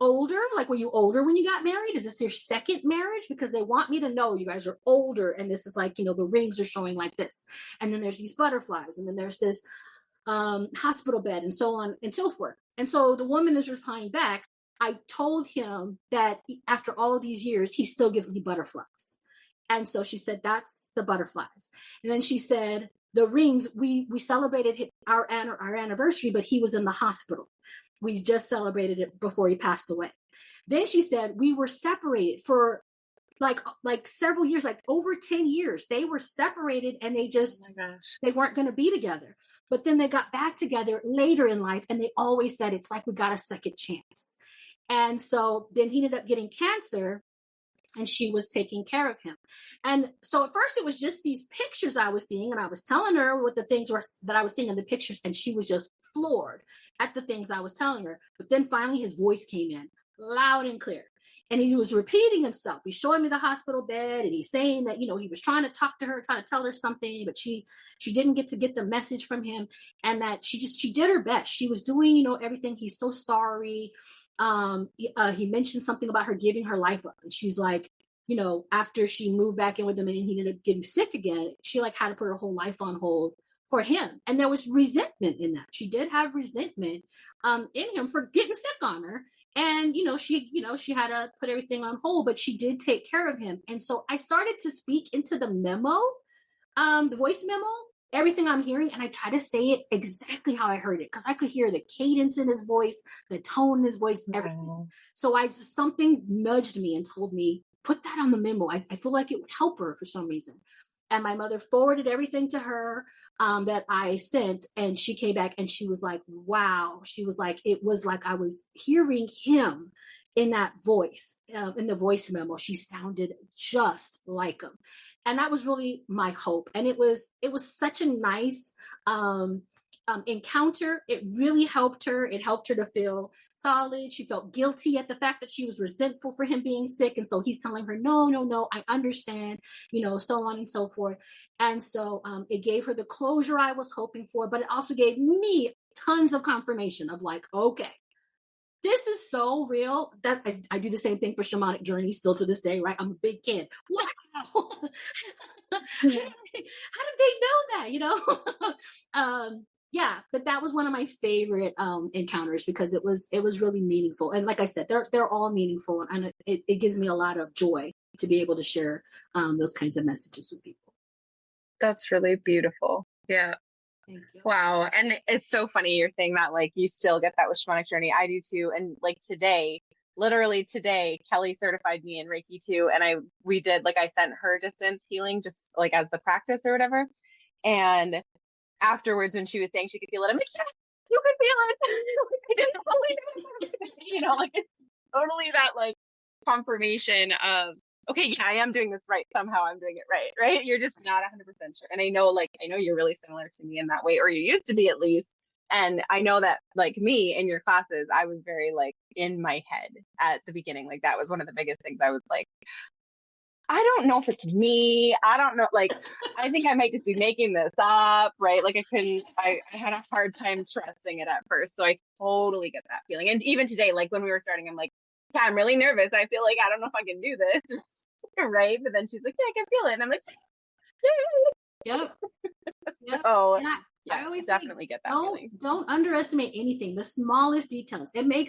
older? Like, were you older when you got married? Is this your second marriage? Because they want me to know you guys are older. And this is like, the rings are showing like this. And then there's these butterflies. And then there's this hospital bed and so on and so forth. And so the woman is replying back. I told him that after all of these years, he still gives me butterflies. And so she said, that's the butterflies. And then she said, the rings, we celebrated our anniversary, but he was in the hospital. We just celebrated it before he passed away. Then she said, we were separated for like several years, like over 10 years. They were separated and they weren't going to be together. But then they got back together later in life. And they always said, it's like we got a second chance. And so then he ended up getting cancer, and she was taking care of him. And so at first it was just these pictures I was seeing, and I was telling her what the things were that I was seeing in the pictures, and she was just floored at the things I was telling her. But then finally his voice came in loud and clear, and he was repeating himself. He's showing me the hospital bed, and he's saying that, he was trying to talk to her, trying to tell her something, but she didn't get to get the message from him, and that she did her best. She was doing, everything. He's so sorry. He mentioned something about her giving her life up, and she's like, after she moved back in with him and he ended up getting sick again, she like had to put her whole life on hold for him. And there was resentment in that. She did have resentment in him for getting sick on her. And, she had to put everything on hold, but she did take care of him. And so I started to speak into the memo, the voice memo, everything I'm hearing, and I try to say it exactly how I heard it, because I could hear the cadence in his voice, the tone in his voice, everything. So something nudged me and told me, put that on the memo. I feel like it would help her for some reason. And my mother forwarded everything to her that I sent, and she came back and she was like, wow. She was like, it was like I was hearing him in that voice, in the voice memo. She sounded just like him. And that was really my hope. And it was such a nice encounter, it really helped her. It helped her to feel solid. She felt guilty at the fact that she was resentful for him being sick. And so he's telling her, no, I understand, so on and so forth. And so it gave her the closure I was hoping for, but it also gave me tons of confirmation of like, okay, this is so real. That I do the same thing for shamanic journeys still to this day, right? I'm a big kid. Wow. How did they know that? Yeah, but that was one of my favorite encounters because it was really meaningful. And like I said, they're all meaningful, and it gives me a lot of joy to be able to share those kinds of messages with people. That's really beautiful. Yeah. Thank you. Wow. And it's so funny you're saying that, like, you still get that with Shamanic Journey. I do too. And like literally today, Kelli certified me in Reiki too. And we did, like, I sent her distance healing just like as the practice or whatever. And afterwards, when she was saying she could feel it, I'm like, yes, you could feel it. I didn't believe it. Like, it's totally that like confirmation of, okay, yeah, I am doing this right. Somehow I'm doing it right? You're just not 100% sure. And I know you're really similar to me in that way, or you used to be at least. And I know that, like me in your classes, I was very like in my head at the beginning. Like that was one of the biggest things. I was like, I don't know if it's me. I don't know. Like, I think I might just be making this up, right? Like I had a hard time trusting it at first. So I totally get that feeling. And even today, like when we were starting, I'm like, yeah, I'm really nervous. I feel like I don't know if I can do this. Right. But then she's like, yeah, I can feel it. And I'm like, yep. Oh, yeah, I always definitely get that feeling. Don't underestimate anything. The smallest details. It may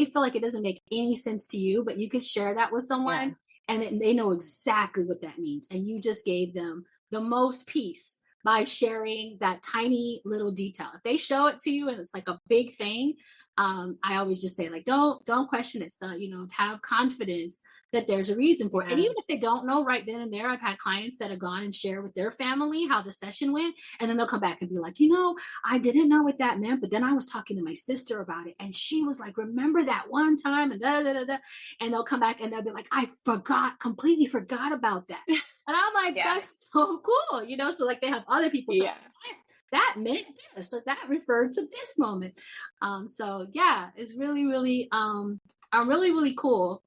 feel like it doesn't make any sense to you, but you can share that with someone and they know exactly what that means. And you just gave them the most peace by sharing that tiny little detail. If they show it to you and it's like a big thing, I always just say, like, don't question it. So, have confidence that there's a reason for it. And even if they don't know right then and there, I've had clients that have gone and shared with their family how the session went. And then they'll come back and be like, I didn't know what that meant, but then I was talking to my sister about it. And she was like, remember that one time? And and they'll come back and they'll be like, I completely forgot about that. And I'm like, that's so cool. So like they have other people that meant this, so that referred to this moment. So yeah, it's really, really, really cool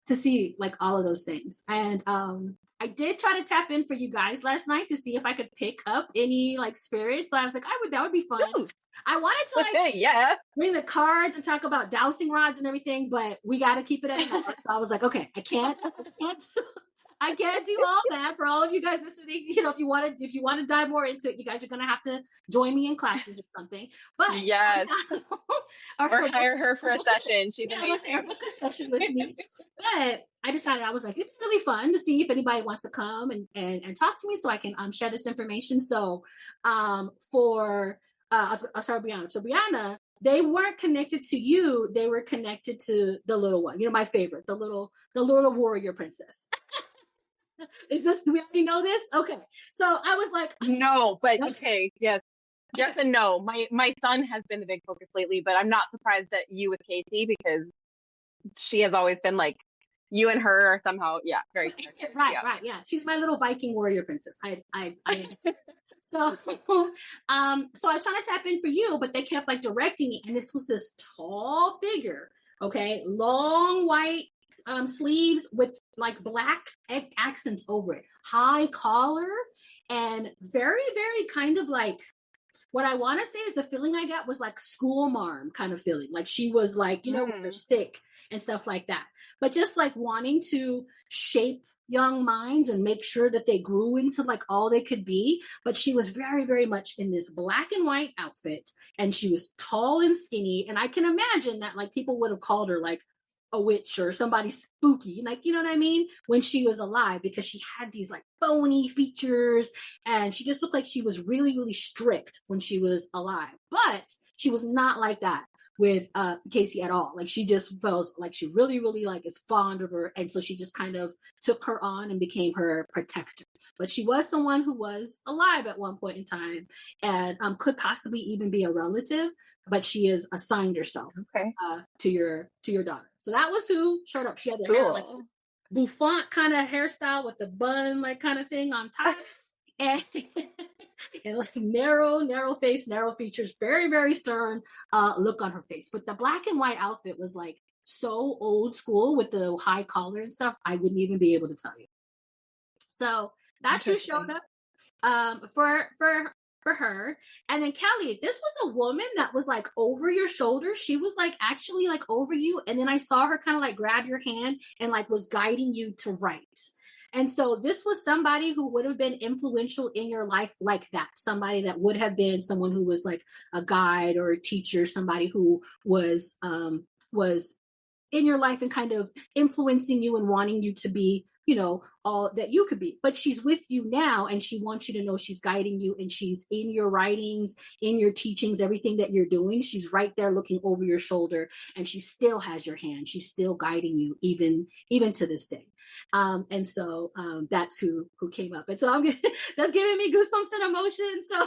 to see like all of those things. And I did try to tap in for you guys last night to see if I could pick up any like spirits. So I was like, that would be fun. Ooh. I wanted to bring the cards and talk about dowsing rods and everything, but we got to keep it at an hour. So I was like, okay, I can't do all that for all of you guys listening. If you want to dive more into it, you guys are going to have to join me in classes or something. But yes, or hire her for a session. She's amazing. A session with me. But I decided, I was like, it'd be really fun to see if anybody wants to come and talk to me so I can share this information. So sorry, Brianna. So Brianna, they weren't connected to you. They were connected to the little one. My favorite, the little warrior princess. Do we already know this? Okay. So I was like, no, but okay. Yes and no. My son has been the big focus lately, but I'm not surprised that you with Casey, because she has always been like, you and her are somehow, very connected. Right. Yeah. She's my little Viking warrior princess. So I was trying to tap in for you, but they kept like directing me. And this was this tall figure. Okay. Long white sleeves with like black accents over it, high collar, and very, very kind of like, what I want to say is the feeling I got was like school marm kind of feeling. Like she was like, with her stick and stuff like that, but just like wanting to shape young minds and make sure that they grew into like all they could be. But she was very, very much in this black and white outfit, and she was tall and skinny. And I can imagine that like people would have called her like a witch or somebody spooky, like, you know what I mean, when she was alive, because she had these like bony features and she just looked like she was really, really strict when she was alive. But she was not like that with Casey at all. Like she just felt like she really, really like is fond of her, and so she just kind of took her on and became her protector. But she was someone who was alive at one point in time and could possibly even be a relative, but she is assigned herself to your daughter. So that was who showed up. She had the hair like this bouffant kind of hairstyle with the bun like kind of thing on top. and, and like narrow face, narrow features, very, very stern look on her face. But the black and white outfit was like so old school with the high collar and stuff. I wouldn't even be able to tell you. So that's who showed up for her. And then Kelli, this was a woman that was like over your shoulder. She was like actually like over you. And then I saw her kind of like grab your hand and like was guiding you to write. And so this was somebody who would have been influential in your life like that. Somebody that would have been someone who was like a guide or a teacher, somebody who was in your life and kind of influencing you and wanting you to be, you know, all that you could be. But she's with you now and she wants you to know she's guiding you and she's in your writings, in your teachings, everything that you're doing. She's right there looking over your shoulder and she still has your hand. She's still guiding you even to this day. And so that's who came up. And so that's giving me goosebumps and emotion. So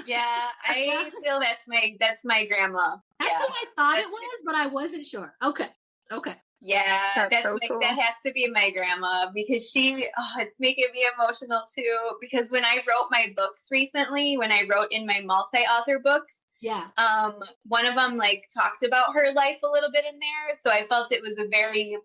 yeah, I feel that's my grandma. That's who I thought it was, but I wasn't sure. Okay. Yeah, that's so cool. That has to be my grandma because it's making me emotional too. Because when I wrote my books recently, when I wrote in my multi-author books, one of them like talked about her life a little bit in there. So I felt it was a very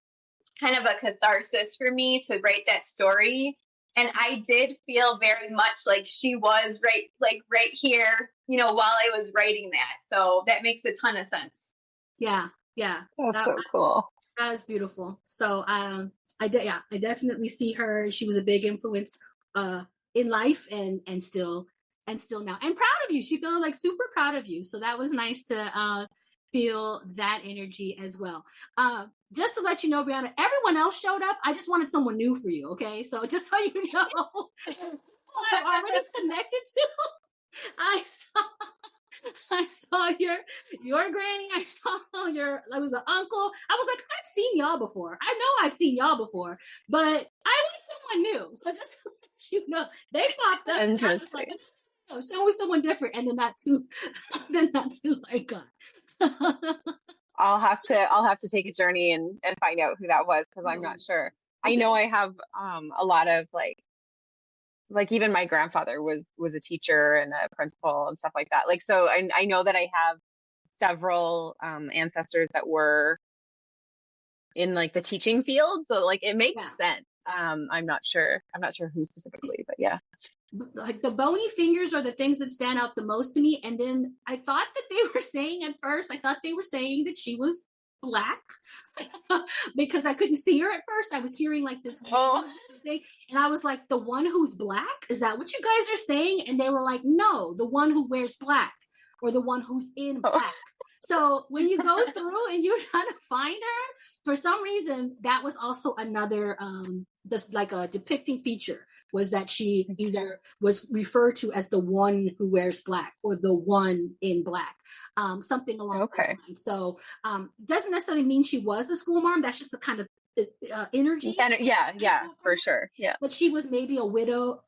kind of a catharsis for me to write that story. And I did feel very much like she was right here, you know, while I was writing that. So that makes a ton of sense. Yeah. That's so cool. That is beautiful. So I definitely see her. She was a big influence in life and still now. And proud of you. She feels like super proud of you. So that was nice to feel that energy as well. Just to let you know, Brianna, everyone else showed up. I just wanted someone new for you, okay? So just so you know, I'm already connected to. I saw your granny. I saw it was an uncle. I was like, I've seen y'all before. I know I've seen y'all before, but I want someone new. So just to let you know, they popped up. And I was like, no, show me someone different. And then that's who I got. I'll have to take a journey and find out who that was because I'm not sure. Okay. I know I have a lot of like even my grandfather was a teacher and a principal and stuff like that. Like, so I know that I have several ancestors that were in like the teaching field. So like it makes sense. I'm not sure who specifically, but yeah. Like the bony fingers are the things that stand out the most to me. And then I thought that they were saying that she was Black because I couldn't see her at first. I was hearing like this thing, and I was like, the one who's Black? Is that what you guys are saying? And they were like, no, the one who wears black or the one who's in black. So when you go through and you're trying to find her, for some reason, that was also another this like a depicting feature was that she either was referred to as the one who wears black or the one in black, something along those lines. So doesn't necessarily mean she was a school mom. That's just the kind of energy. Yeah, for sure. Yeah. But she was maybe a widow,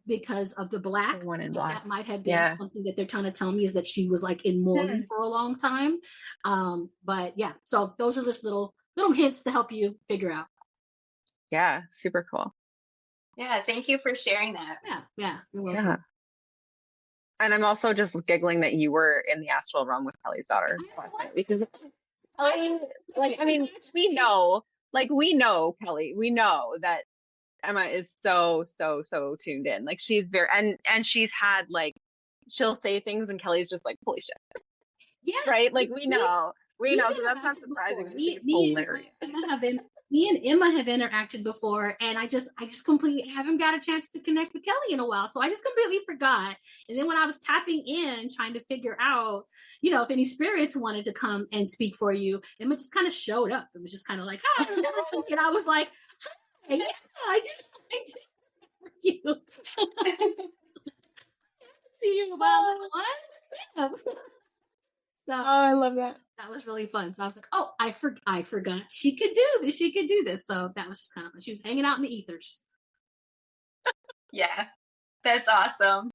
because of the black. The one in black. That might have been something that they're trying to tell me is that she was like in mourning for a long time. But yeah, so those are just little hints to help you figure out. Yeah, super cool. Yeah, thank you for sharing that. Yeah, you're welcome. Yeah. And I'm also just giggling that you were in the astral realm with Kelly's daughter last night because we know Kelly, we know that Emma is so tuned in. Like she's very and she's had like she'll say things and Kelly's just like, holy shit. Yeah. Right? Like we know. So that's not surprising. Me and Emma have interacted before, and I just completely haven't got a chance to connect with Kelly in a while. So I just completely forgot. And then when I was tapping in, trying to figure out, if any spirits wanted to come and speak for you, Emma just kind of showed up. It was just kind of like, hi. And I was like, hi, yeah, I just for you. See you about what? So I love that. That was really fun. So I was like, oh, I forgot she could do this. She could do this. So that was just kind of fun. She was hanging out in the ethers. Yeah, that's awesome.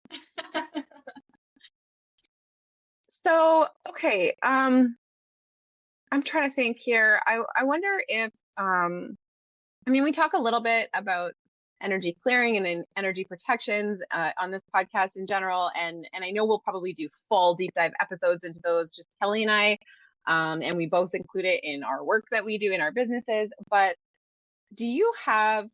So, okay. I'm trying to think here. I wonder if, we talk a little bit about energy clearing and in energy protections on this podcast in general. And I know we'll probably do full deep dive episodes into those, just Kelli and I, and we both include it in our work that we do in our businesses. But do you have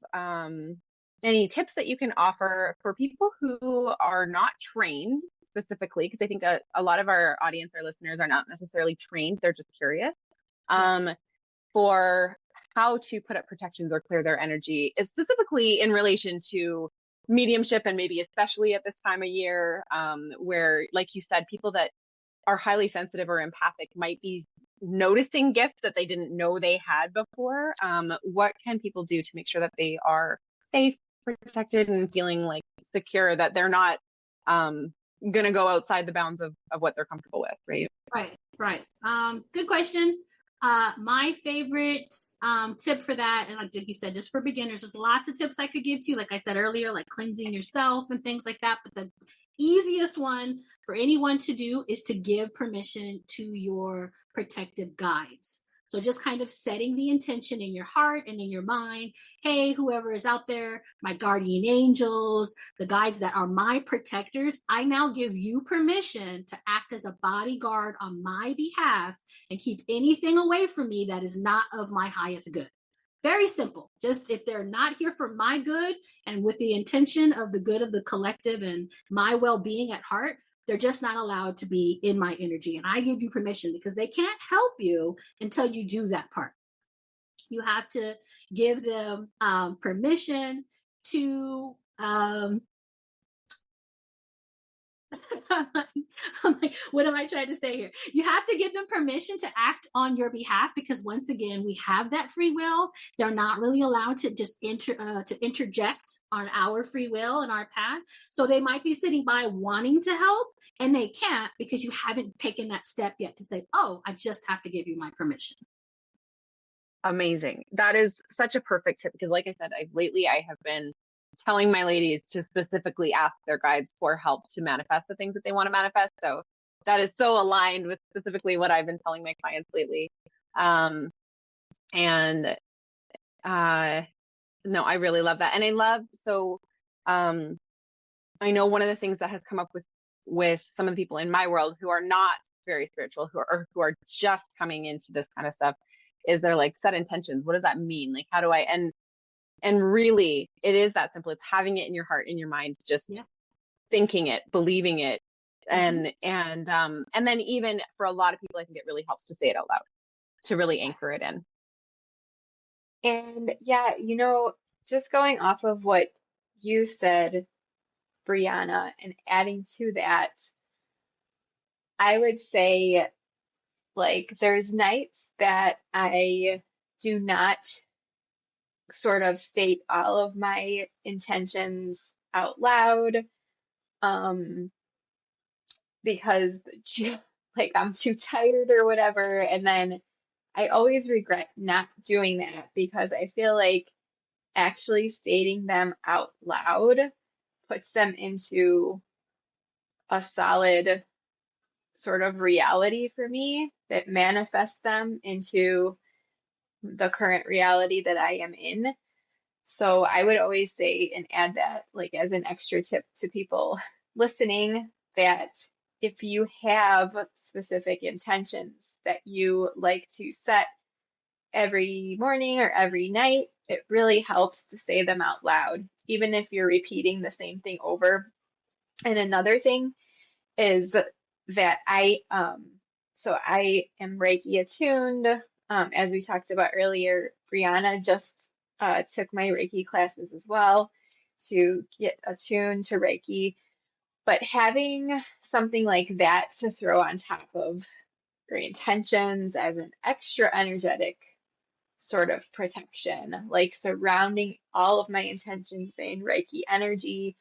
any tips that you can offer for people who are not trained specifically? Because I think a lot of our audience, our listeners, are not necessarily trained. They're just curious for how to put up protections or clear their energy, is specifically in relation to mediumship, and maybe especially at this time of year, where, like you said, people that are highly sensitive or empathic might be noticing gifts that they didn't know they had before. What can people do to make sure that they are safe, protected, and feeling like secure, that they're not going to go outside the bounds of what they're comfortable with, right? Right. Good question. My favorite tip for that, and like you said, just for beginners, there's lots of tips I could give to you, like I said earlier, like cleansing yourself and things like that. But the easiest one for anyone to do is to give permission to your protective guides. So just kind of setting the intention in your heart and in your mind. Hey, whoever is out there, my guardian angels, the guides that are my protectors, I now give you permission to act as a bodyguard on my behalf and keep anything away from me that is not of my highest good. Very simple. Just if they're not here for my good and with the intention of the good of the collective and my well-being at heart, they're just not allowed to be in my energy. And I give you permission, because they can't help you until you do that part. You have to give them permission to I'm like, what am I trying to say here? You have to give them permission to act on your behalf, because once again, we have that free will. They're not really allowed to just interject on our free will and our path. So they might be sitting by wanting to help, and they can't, because you haven't taken that step yet to say, oh, I just have to give you my permission. Amazing. That is such a perfect tip, because like I said, I have been telling my ladies to specifically ask their guides for help to manifest the things that they want to manifest. So that is so aligned with specifically what I've been telling my clients lately. No, I really love that. And I love, I know one of the things that has come up with some of the people in my world who are not very spiritual, who are just coming into this kind of stuff, is they're like, set intentions. What does that mean? Like, how do I, and really, it is that simple. It's having it in your heart, in your mind, just thinking it, believing it. And then even for a lot of people, I think it really helps to say it out loud, to really anchor it in. And yeah, just going off of what you said, Brianna, and adding to that, I would say, like, there's nights that I do not sort of state all of my intentions out loud, because like I'm too tired or whatever. And then I always regret not doing that, because I feel like actually stating them out loud puts them into a solid sort of reality for me that manifests them into the current reality that I am in. So I would always say and add that, like, as an extra tip to people listening, that if you have specific intentions that you like to set every morning or every night, it really helps to say them out loud, even if you're repeating the same thing over. And another thing is that I am Reiki attuned. As we talked about earlier, Brianna just took my Reiki classes as well to get attuned to Reiki. But having something like that to throw on top of your intentions as an extra energetic sort of protection, like surrounding all of my intentions in Reiki energy,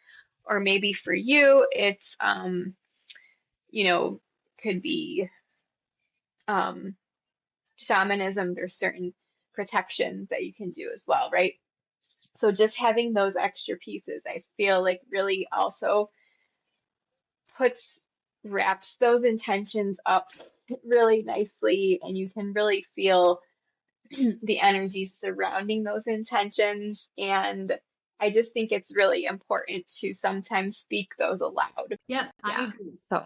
or maybe for you, it's, could be shamanism. There's certain protections that you can do as well, right? So just having those extra pieces, I feel like really also wraps those intentions up really nicely, and you can really feel the energy surrounding those intentions, and I just think it's really important to sometimes speak those aloud. Yep, I Yeah. agree. So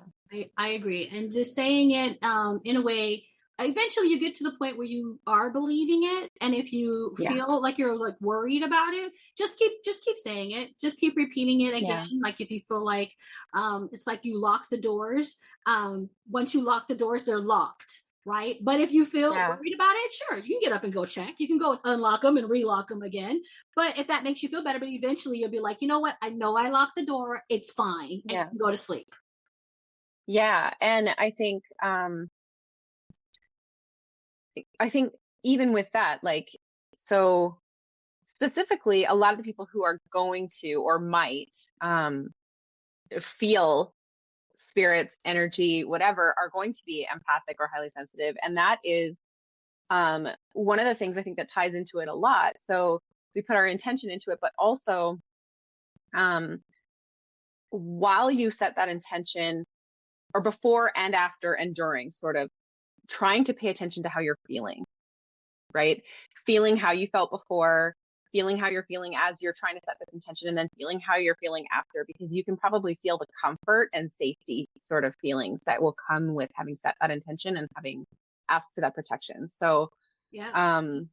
I agree. And just saying it in a way, eventually you get to the point where you are believing it. And if you feel like you're like worried about it, just keep saying it. Just keep repeating it again. Like if you feel like it's like you lock the doors. Once you lock the doors, they're locked. Right. But if you feel worried about it, sure, you can get up and go check. You can go unlock them and relock them again. But if that makes you feel better, but eventually you'll be like, you know what? I know I locked the door. It's fine. And you can go to sleep. Yeah. And I think even with that, like, so specifically, a lot of the people who are going to or might feel spirits, energy, whatever, are going to be empathic or highly sensitive. And that is one of the things I think that ties into it a lot. So we put our intention into it, but also while you set that intention, or before and after and during, sort of trying to pay attention to how you're feeling, right? Feeling how you felt before, feeling how you're feeling as you're trying to set this intention, and then feeling how you're feeling after, because you can probably feel the comfort and safety sort of feelings that will come with having set that intention and having asked for that protection. So that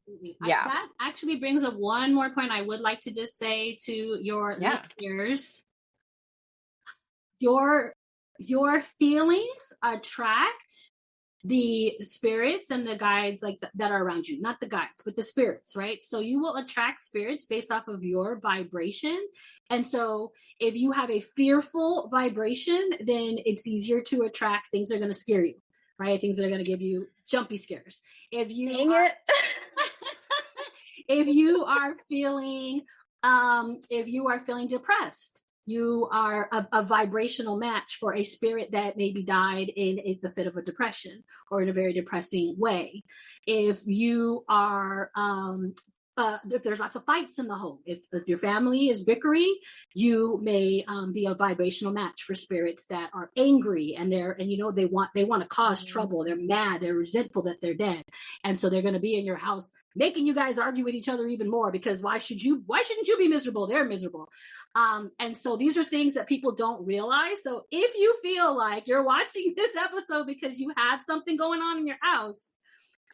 actually brings up one more point I would like to just say to your listeners. Your feelings attract the spirits and the guides that are around you, not the guides, but the spirits, right? So you will attract spirits based off of your vibration. And so if you have a fearful vibration, then it's easier to attract things that are going to scare you, right? Things that are going to give you jumpy scares. If you are feeling depressed, you are a vibrational match for a spirit that maybe died in the fit of a depression or in a very depressing way. If you are, if there's lots of fights in the home, if your family is bickering, you may be a vibrational match for spirits that are angry and they want to cause trouble. They're mad, they're resentful that they're dead, and so they're going to be in your house making you guys argue with each other even more, because why shouldn't you be miserable? They're miserable. And so these are things that people don't realize. So if you feel like you're watching this episode because you have something going on in your house,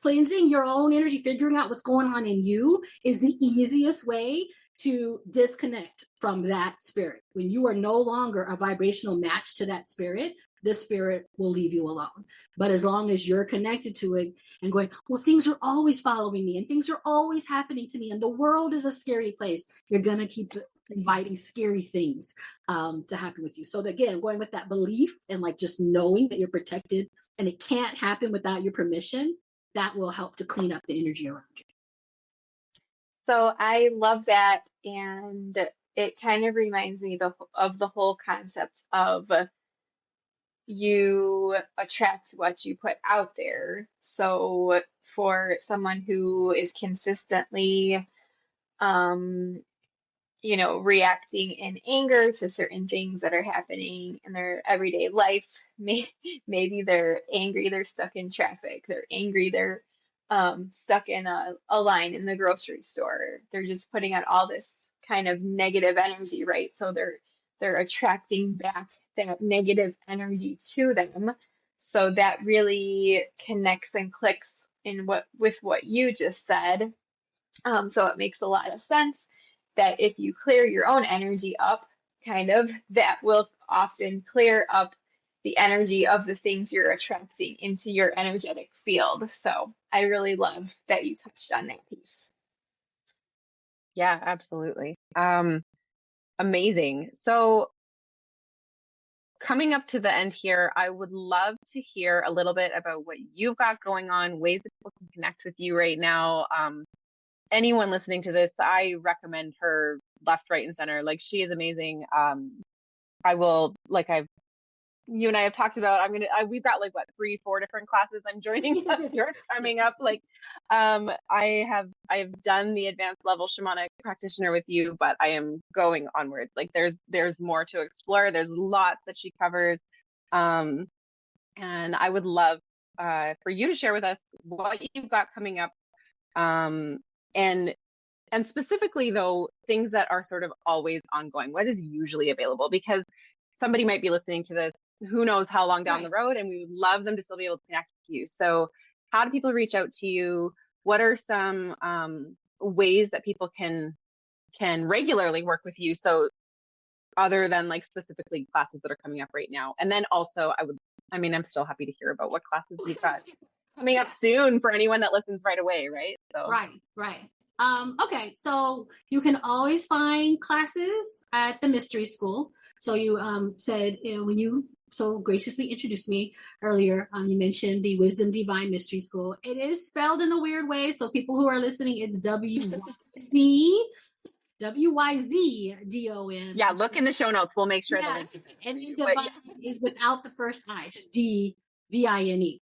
cleansing your own energy, figuring out what's going on in you is the easiest way to disconnect from that spirit. When you are no longer a vibrational match to that spirit, the spirit will leave you alone. But as long as you're connected to it and going, well, things are always following me and things are always happening to me and the world is a scary place, you're going to keep inviting scary things to happen with you. So again, going with that belief and like just knowing that you're protected and it can't happen without your permission, that will help to clean up the energy around you. So I love that. And it kind of reminds me of the whole concept of you attract what you put out there. So for someone who is consistently, reacting in anger to certain things that are happening in their everyday life, maybe they're angry, they're stuck in traffic, they're angry, they're stuck in a line in the grocery store. They're just putting out all this kind of negative energy, right? So they're attracting back that negative energy to them. So that really connects and clicks with what you just said. So it makes a lot of sense that if you clear your own energy up, that will often clear up the energy of the things you're attracting into your energetic field. So I really love that you touched on that piece. Yeah, absolutely. Amazing. So coming up to the end here, I would love to hear a little bit about what you've got going on, ways that people can connect with you right now. Anyone listening to this, I recommend her left, right, and center. Like, she is amazing. You and I have talked about, we've got 3-4 different classes I'm joining here coming up. I've done the advanced level shamanic practitioner with you, but I am going onwards. Like there's more to explore. There's lots that she covers. And I would love for you to share with us what you've got coming up. And And specifically, though, things that are sort of always ongoing. What is usually available? Because somebody might be listening to this, who knows how long down the road, and we would love them to still be able to connect with you. So how do people reach out to you? What are some ways that people can regularly work with you? So other than like specifically classes that are coming up right now. And then also I'm still happy to hear about what classes you've got coming up soon for anyone that listens right away, right? So. Right. Okay, so you can always find classes at the Mystery School. So you said when you so graciously introduced me earlier, you mentioned the Wisdom Dvine Mystery School. It is spelled in a weird way, so people who are listening, it's WYZDOM. Yeah, look in the show notes. We'll make sure the link is there. And Divine is without the first I, just DVINE.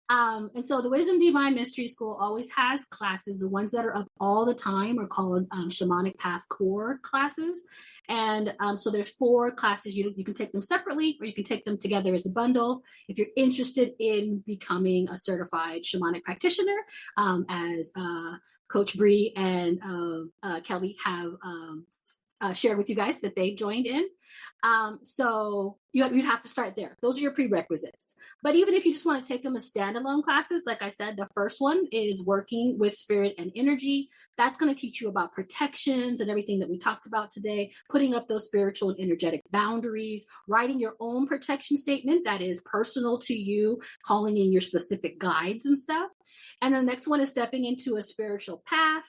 And so the Wisdom Dvine Mystery School always has classes. The ones that are up all the time are called Shamanic Path Core classes. And so there's 4 classes. You can take them separately or you can take them together as a bundle. If you're interested in becoming a certified shamanic practitioner, as Coach Bree and Kelli have shared with you guys that they joined in. So you'd have to start there. Those are your prerequisites. But even if you just want to take them as standalone classes, like I said, the first one is working with spirit and energy. That's going to teach you about protections and everything that we talked about today, putting up those spiritual and energetic boundaries, writing your own protection statement that is personal to you, calling in your specific guides and stuff. And the next one is stepping into a spiritual path.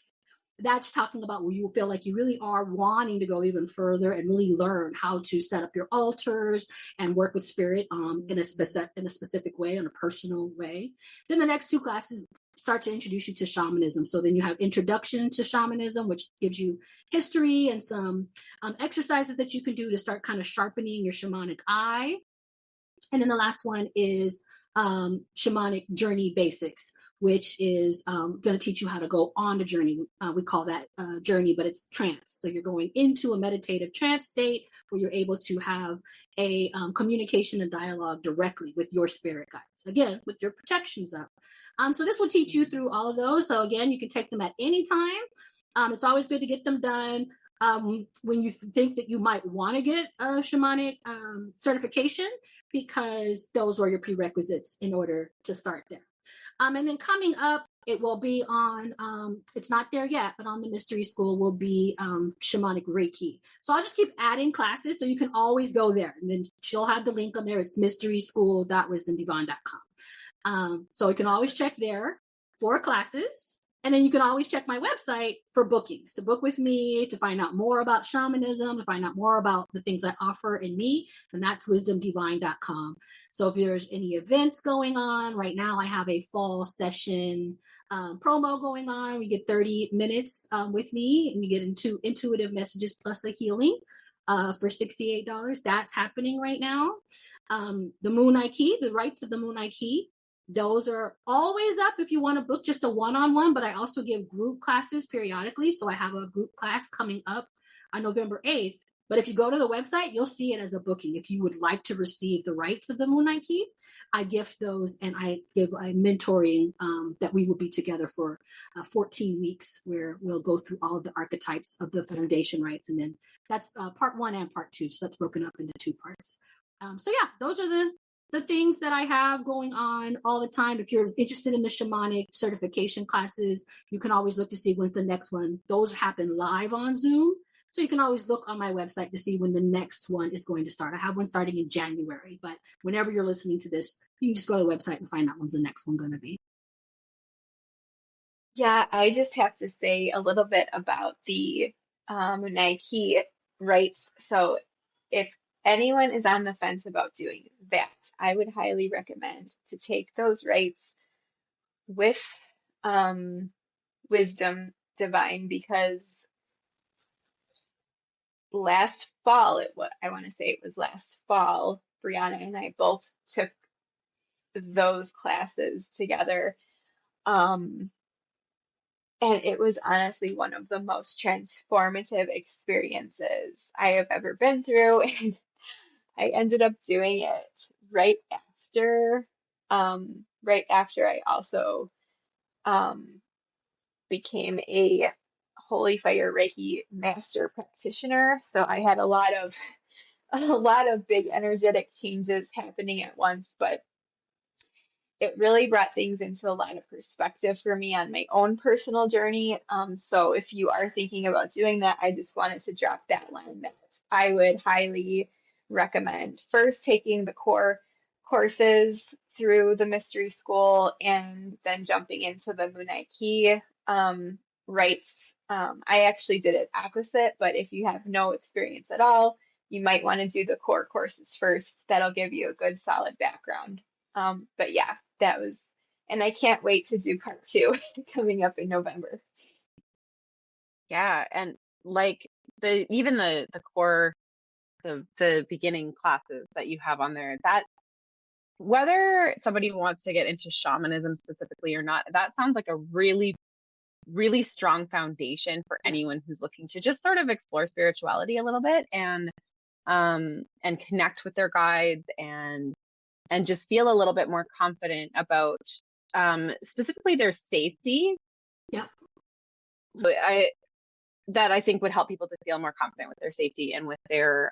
That's talking about where you feel like you really are wanting to go even further and really learn how to set up your altars and work with spirit in a specific way, in a personal way. Then the next 2 classes start to introduce you to shamanism. So then you have introduction to shamanism, which gives you history and some exercises that you can do to start kind of sharpening your shamanic eye. And then the last one is shamanic journey basics, which is going to teach you how to go on the journey. We call that journey, but it's trance. So you're going into a meditative trance state where you're able to have a communication and dialogue directly with your spirit guides, again, with your protections up. So this will teach you through all of those. So again, you can take them at any time. It's always good to get them done when you think that you might want to get a shamanic certification, because those are your prerequisites in order to start there. And then coming up, it will be on, it's not there yet, but on the Mystery School will be Shamanic Reiki. So I'll just keep adding classes so you can always go there. And then she'll have the link on there. It's mysteryschool.wisdomdvine.com. So you can always check there for classes. And then you can always check my website for bookings, to book with me, to find out more about shamanism, to find out more about the things I offer in me. And that's wisdomdvine.com. So if there's any events going on, right now I have a fall session promo going on. We get 30 minutes with me, and you get into intuitive messages plus a healing for $68. That's happening right now. The Moon Key, the rights of the Moon Key, those are always up if you want to book just a one-on-one, but I also give group classes periodically. So I have a group class coming up on November 8th. But if you go to the website, you'll see it as a booking. If you would like to receive the rights of the Moon Key, I gift those, and I give a mentoring that we will be together for 14 weeks, where we'll go through all of the archetypes of the foundation rights. And then that's part 1 and part 2. So that's broken up into 2 parts. So yeah, those are the things that I have going on all the time. If you're interested in the shamanic certification classes, you can always look to see when's the next one. Those happen live on Zoom. So you can always look on my website to see when the next one is going to start. I have one starting in January, but whenever you're listening to this, you can just go to the website and find out when's the next one going to be. Yeah, I just have to say a little bit about the Nike rights. So if anyone is on the fence about doing that, I would highly recommend to take those rights with Wisdom Dvine, because last fall, I want to say it was last fall, Brianna and I both took those classes together. And it was honestly one of the most transformative experiences I have ever been through. And I ended up doing it right after I also became a Holy Fire Reiki master practitioner. So I had a lot of big energetic changes happening at once, but it really brought things into a lot of perspective for me on my own personal journey. So if you are thinking about doing that, I just wanted to drop that line that I would highly recommend. First, taking the core courses through the mystery school and then jumping into the Moonlight Key rites. I actually did it opposite, but if you have no experience at all, you might want to do the core courses first. That'll give you a good solid background. But yeah, that was, and I can't wait to do part 2 coming up in November. Yeah, and like the core, the beginning classes that you have on there, that whether somebody wants to get into shamanism specifically or not, that sounds like a really, really strong foundation for anyone who's looking to just sort of explore spirituality a little bit and connect with their guides and just feel a little bit more confident about specifically their safety. Yeah. So I think would help people to feel more confident with their safety and with their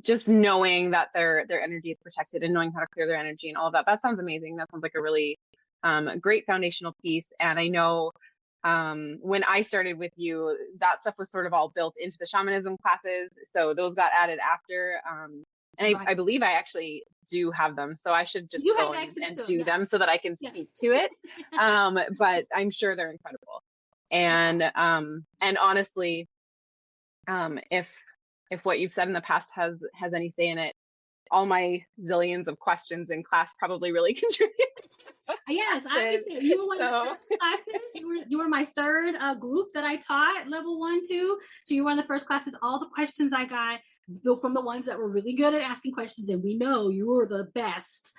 just knowing that their energy is protected and knowing how to clear their energy and all of that. That sounds amazing. That sounds like a really great foundational piece. And I know when I started with you, that stuff was sort of all built into the shamanism classes. So those got added after. And I believe I actually do have them. So I should just go and do them so that I can speak to it. But I'm sure they're incredible. And honestly, if what you've said in the past has any say in it, all my zillions of questions in class probably really contributed. Yes, I would say you were one of the first classes. You were my third group that I taught level 1, 2. So you were one of the first classes. All the questions I got from the ones that were really good at asking questions, and we know you were the best.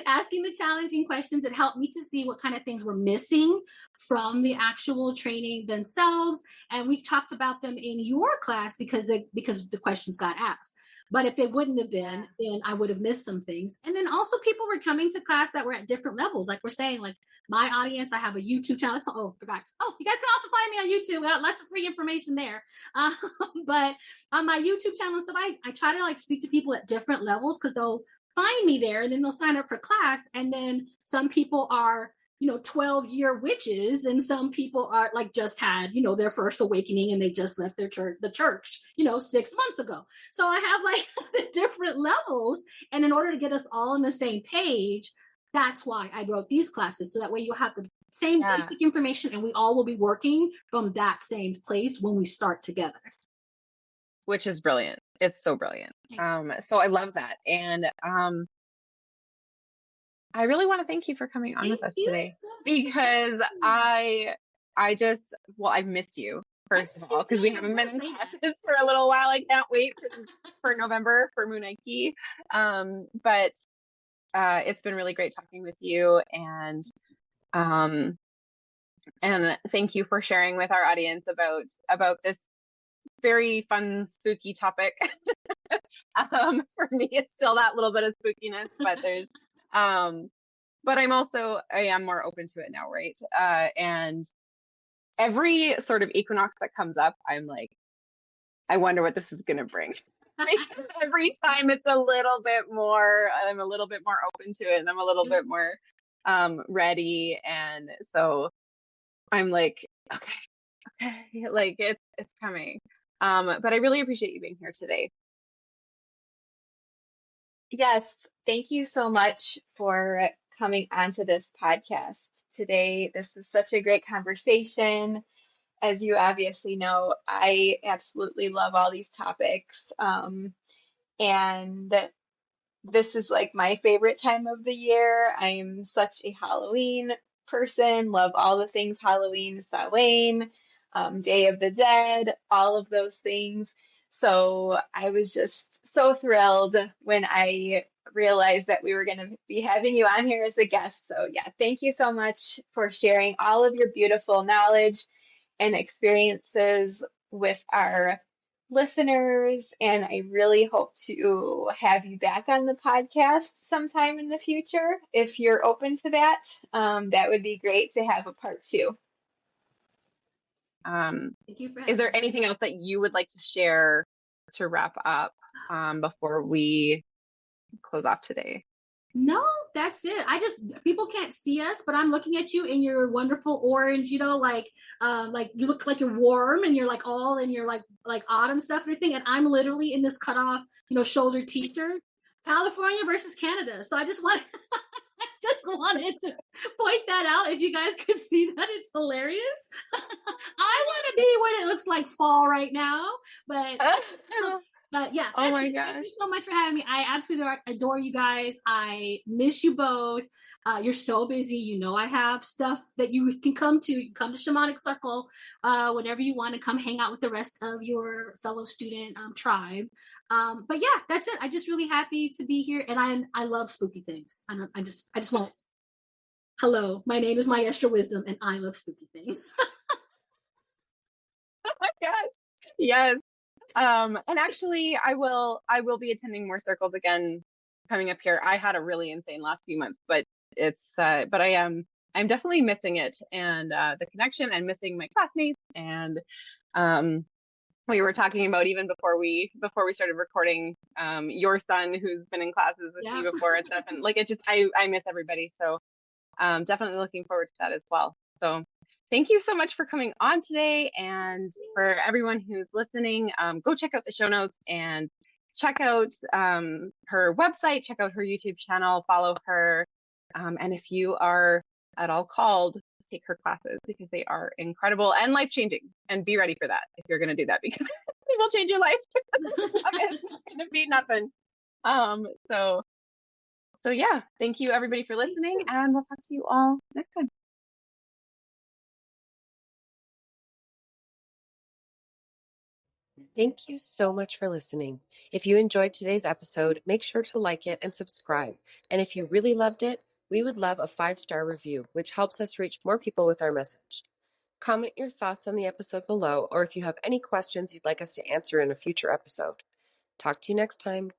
Asking the challenging questions, it helped me to see what kind of things were missing from the actual training themselves. And we talked about them in your class because the questions got asked. But if they wouldn't have been, then I would have missed some things. And then also people were coming to class that were at different levels. Like we're saying, like my audience, I have a YouTube channel. Forgot. Oh, you guys can also find me on YouTube. I got lots of free information there. But on my YouTube channel, so I try to like speak to people at different levels because they'll find me there and then they'll sign up for class. And then some people are 12-year witches, and some people are like just had their first awakening and they just left the church 6 months ago. So I have like the different levels, and in order to get us all on the same page, that's why I wrote these classes, so that way you have the same basic information and we all will be working from that same place when we start together, which is brilliant. It's so brilliant. So I love that. And I really want to thank you for coming on with us today, because I've missed you, first of all, because we haven't been in classes for a little while. I can't wait for November for Moonlight Key. But it's been really great talking with you, and thank you for sharing with our audience about this very fun, spooky topic. For me, it's still that little bit of spookiness, but there's but I am more open to it now, right? And every sort of equinox that comes up, I'm like, I wonder what this is going to bring. Because every time it's I'm a little bit more open to it, and I'm a little bit more ready. And so I'm like, okay, like it's coming. But I really appreciate you being here today. Yes, thank you so much for coming onto this podcast today. This was such a great conversation. As you obviously know, I absolutely love all these topics. And this is like my favorite time of the year. I'm such a Halloween person, love all the things Halloween, Samhain, Day of the Dead, all of those things. So I was just so thrilled when I realized that we were going to be having you on here as a guest. So yeah, thank you so much for sharing all of your beautiful knowledge and experiences with our listeners. And I really hope to have you back on the podcast sometime in the future. If you're open to that, that would be great to have a part 2. Thank you for Is there anything else that you would like to share to wrap up before we close off today? No, that's it. People can't see us, but I'm looking at you in your wonderful orange, like you look like you're warm and you're like all in your like autumn stuff and everything. And I'm literally in this cut off, shoulder t-shirt, California versus Canada. So I just wanted to point that out. If you guys could see that, it's hilarious. I want to be when it looks like fall right now, but yeah. Oh my gosh. Thank you so much for having me. I absolutely adore you guys. I miss you both. You're so busy. I have stuff that you can come to. You can come to Shamanic Circle whenever you want to come hang out with the rest of your fellow student tribe. But yeah, that's it. I'm just really happy to be here, and I love spooky things. I just want. Hello, my name is Maestra Wisdom, and I love spooky things. Oh my gosh. Yes. And actually I will be attending more circles again coming up here. I had a really insane last few months, but I'm definitely missing it, and the connection, and missing my classmates. And we were talking about, even before we started recording, your son, who's been in classes with me before and stuff, and it's just I miss everybody. So definitely looking forward to that as well. So thank you so much for coming on today. And for everyone who's listening, go check out the show notes and check out her website, check out her YouTube channel, follow her. And if you are at all called, take her classes, because they are incredible and life-changing. And be ready for that if you're going to do that, because it will change your life. It's going to be nothing. So yeah, thank you everybody for listening, and we'll talk to you all next time. Thank you so much for listening. If you enjoyed today's episode, make sure to like it and subscribe. And if you really loved it, we would love a 5-star review, which helps us reach more people with our message. Comment your thoughts on the episode below, or if you have any questions you'd like us to answer in a future episode. Talk to you next time.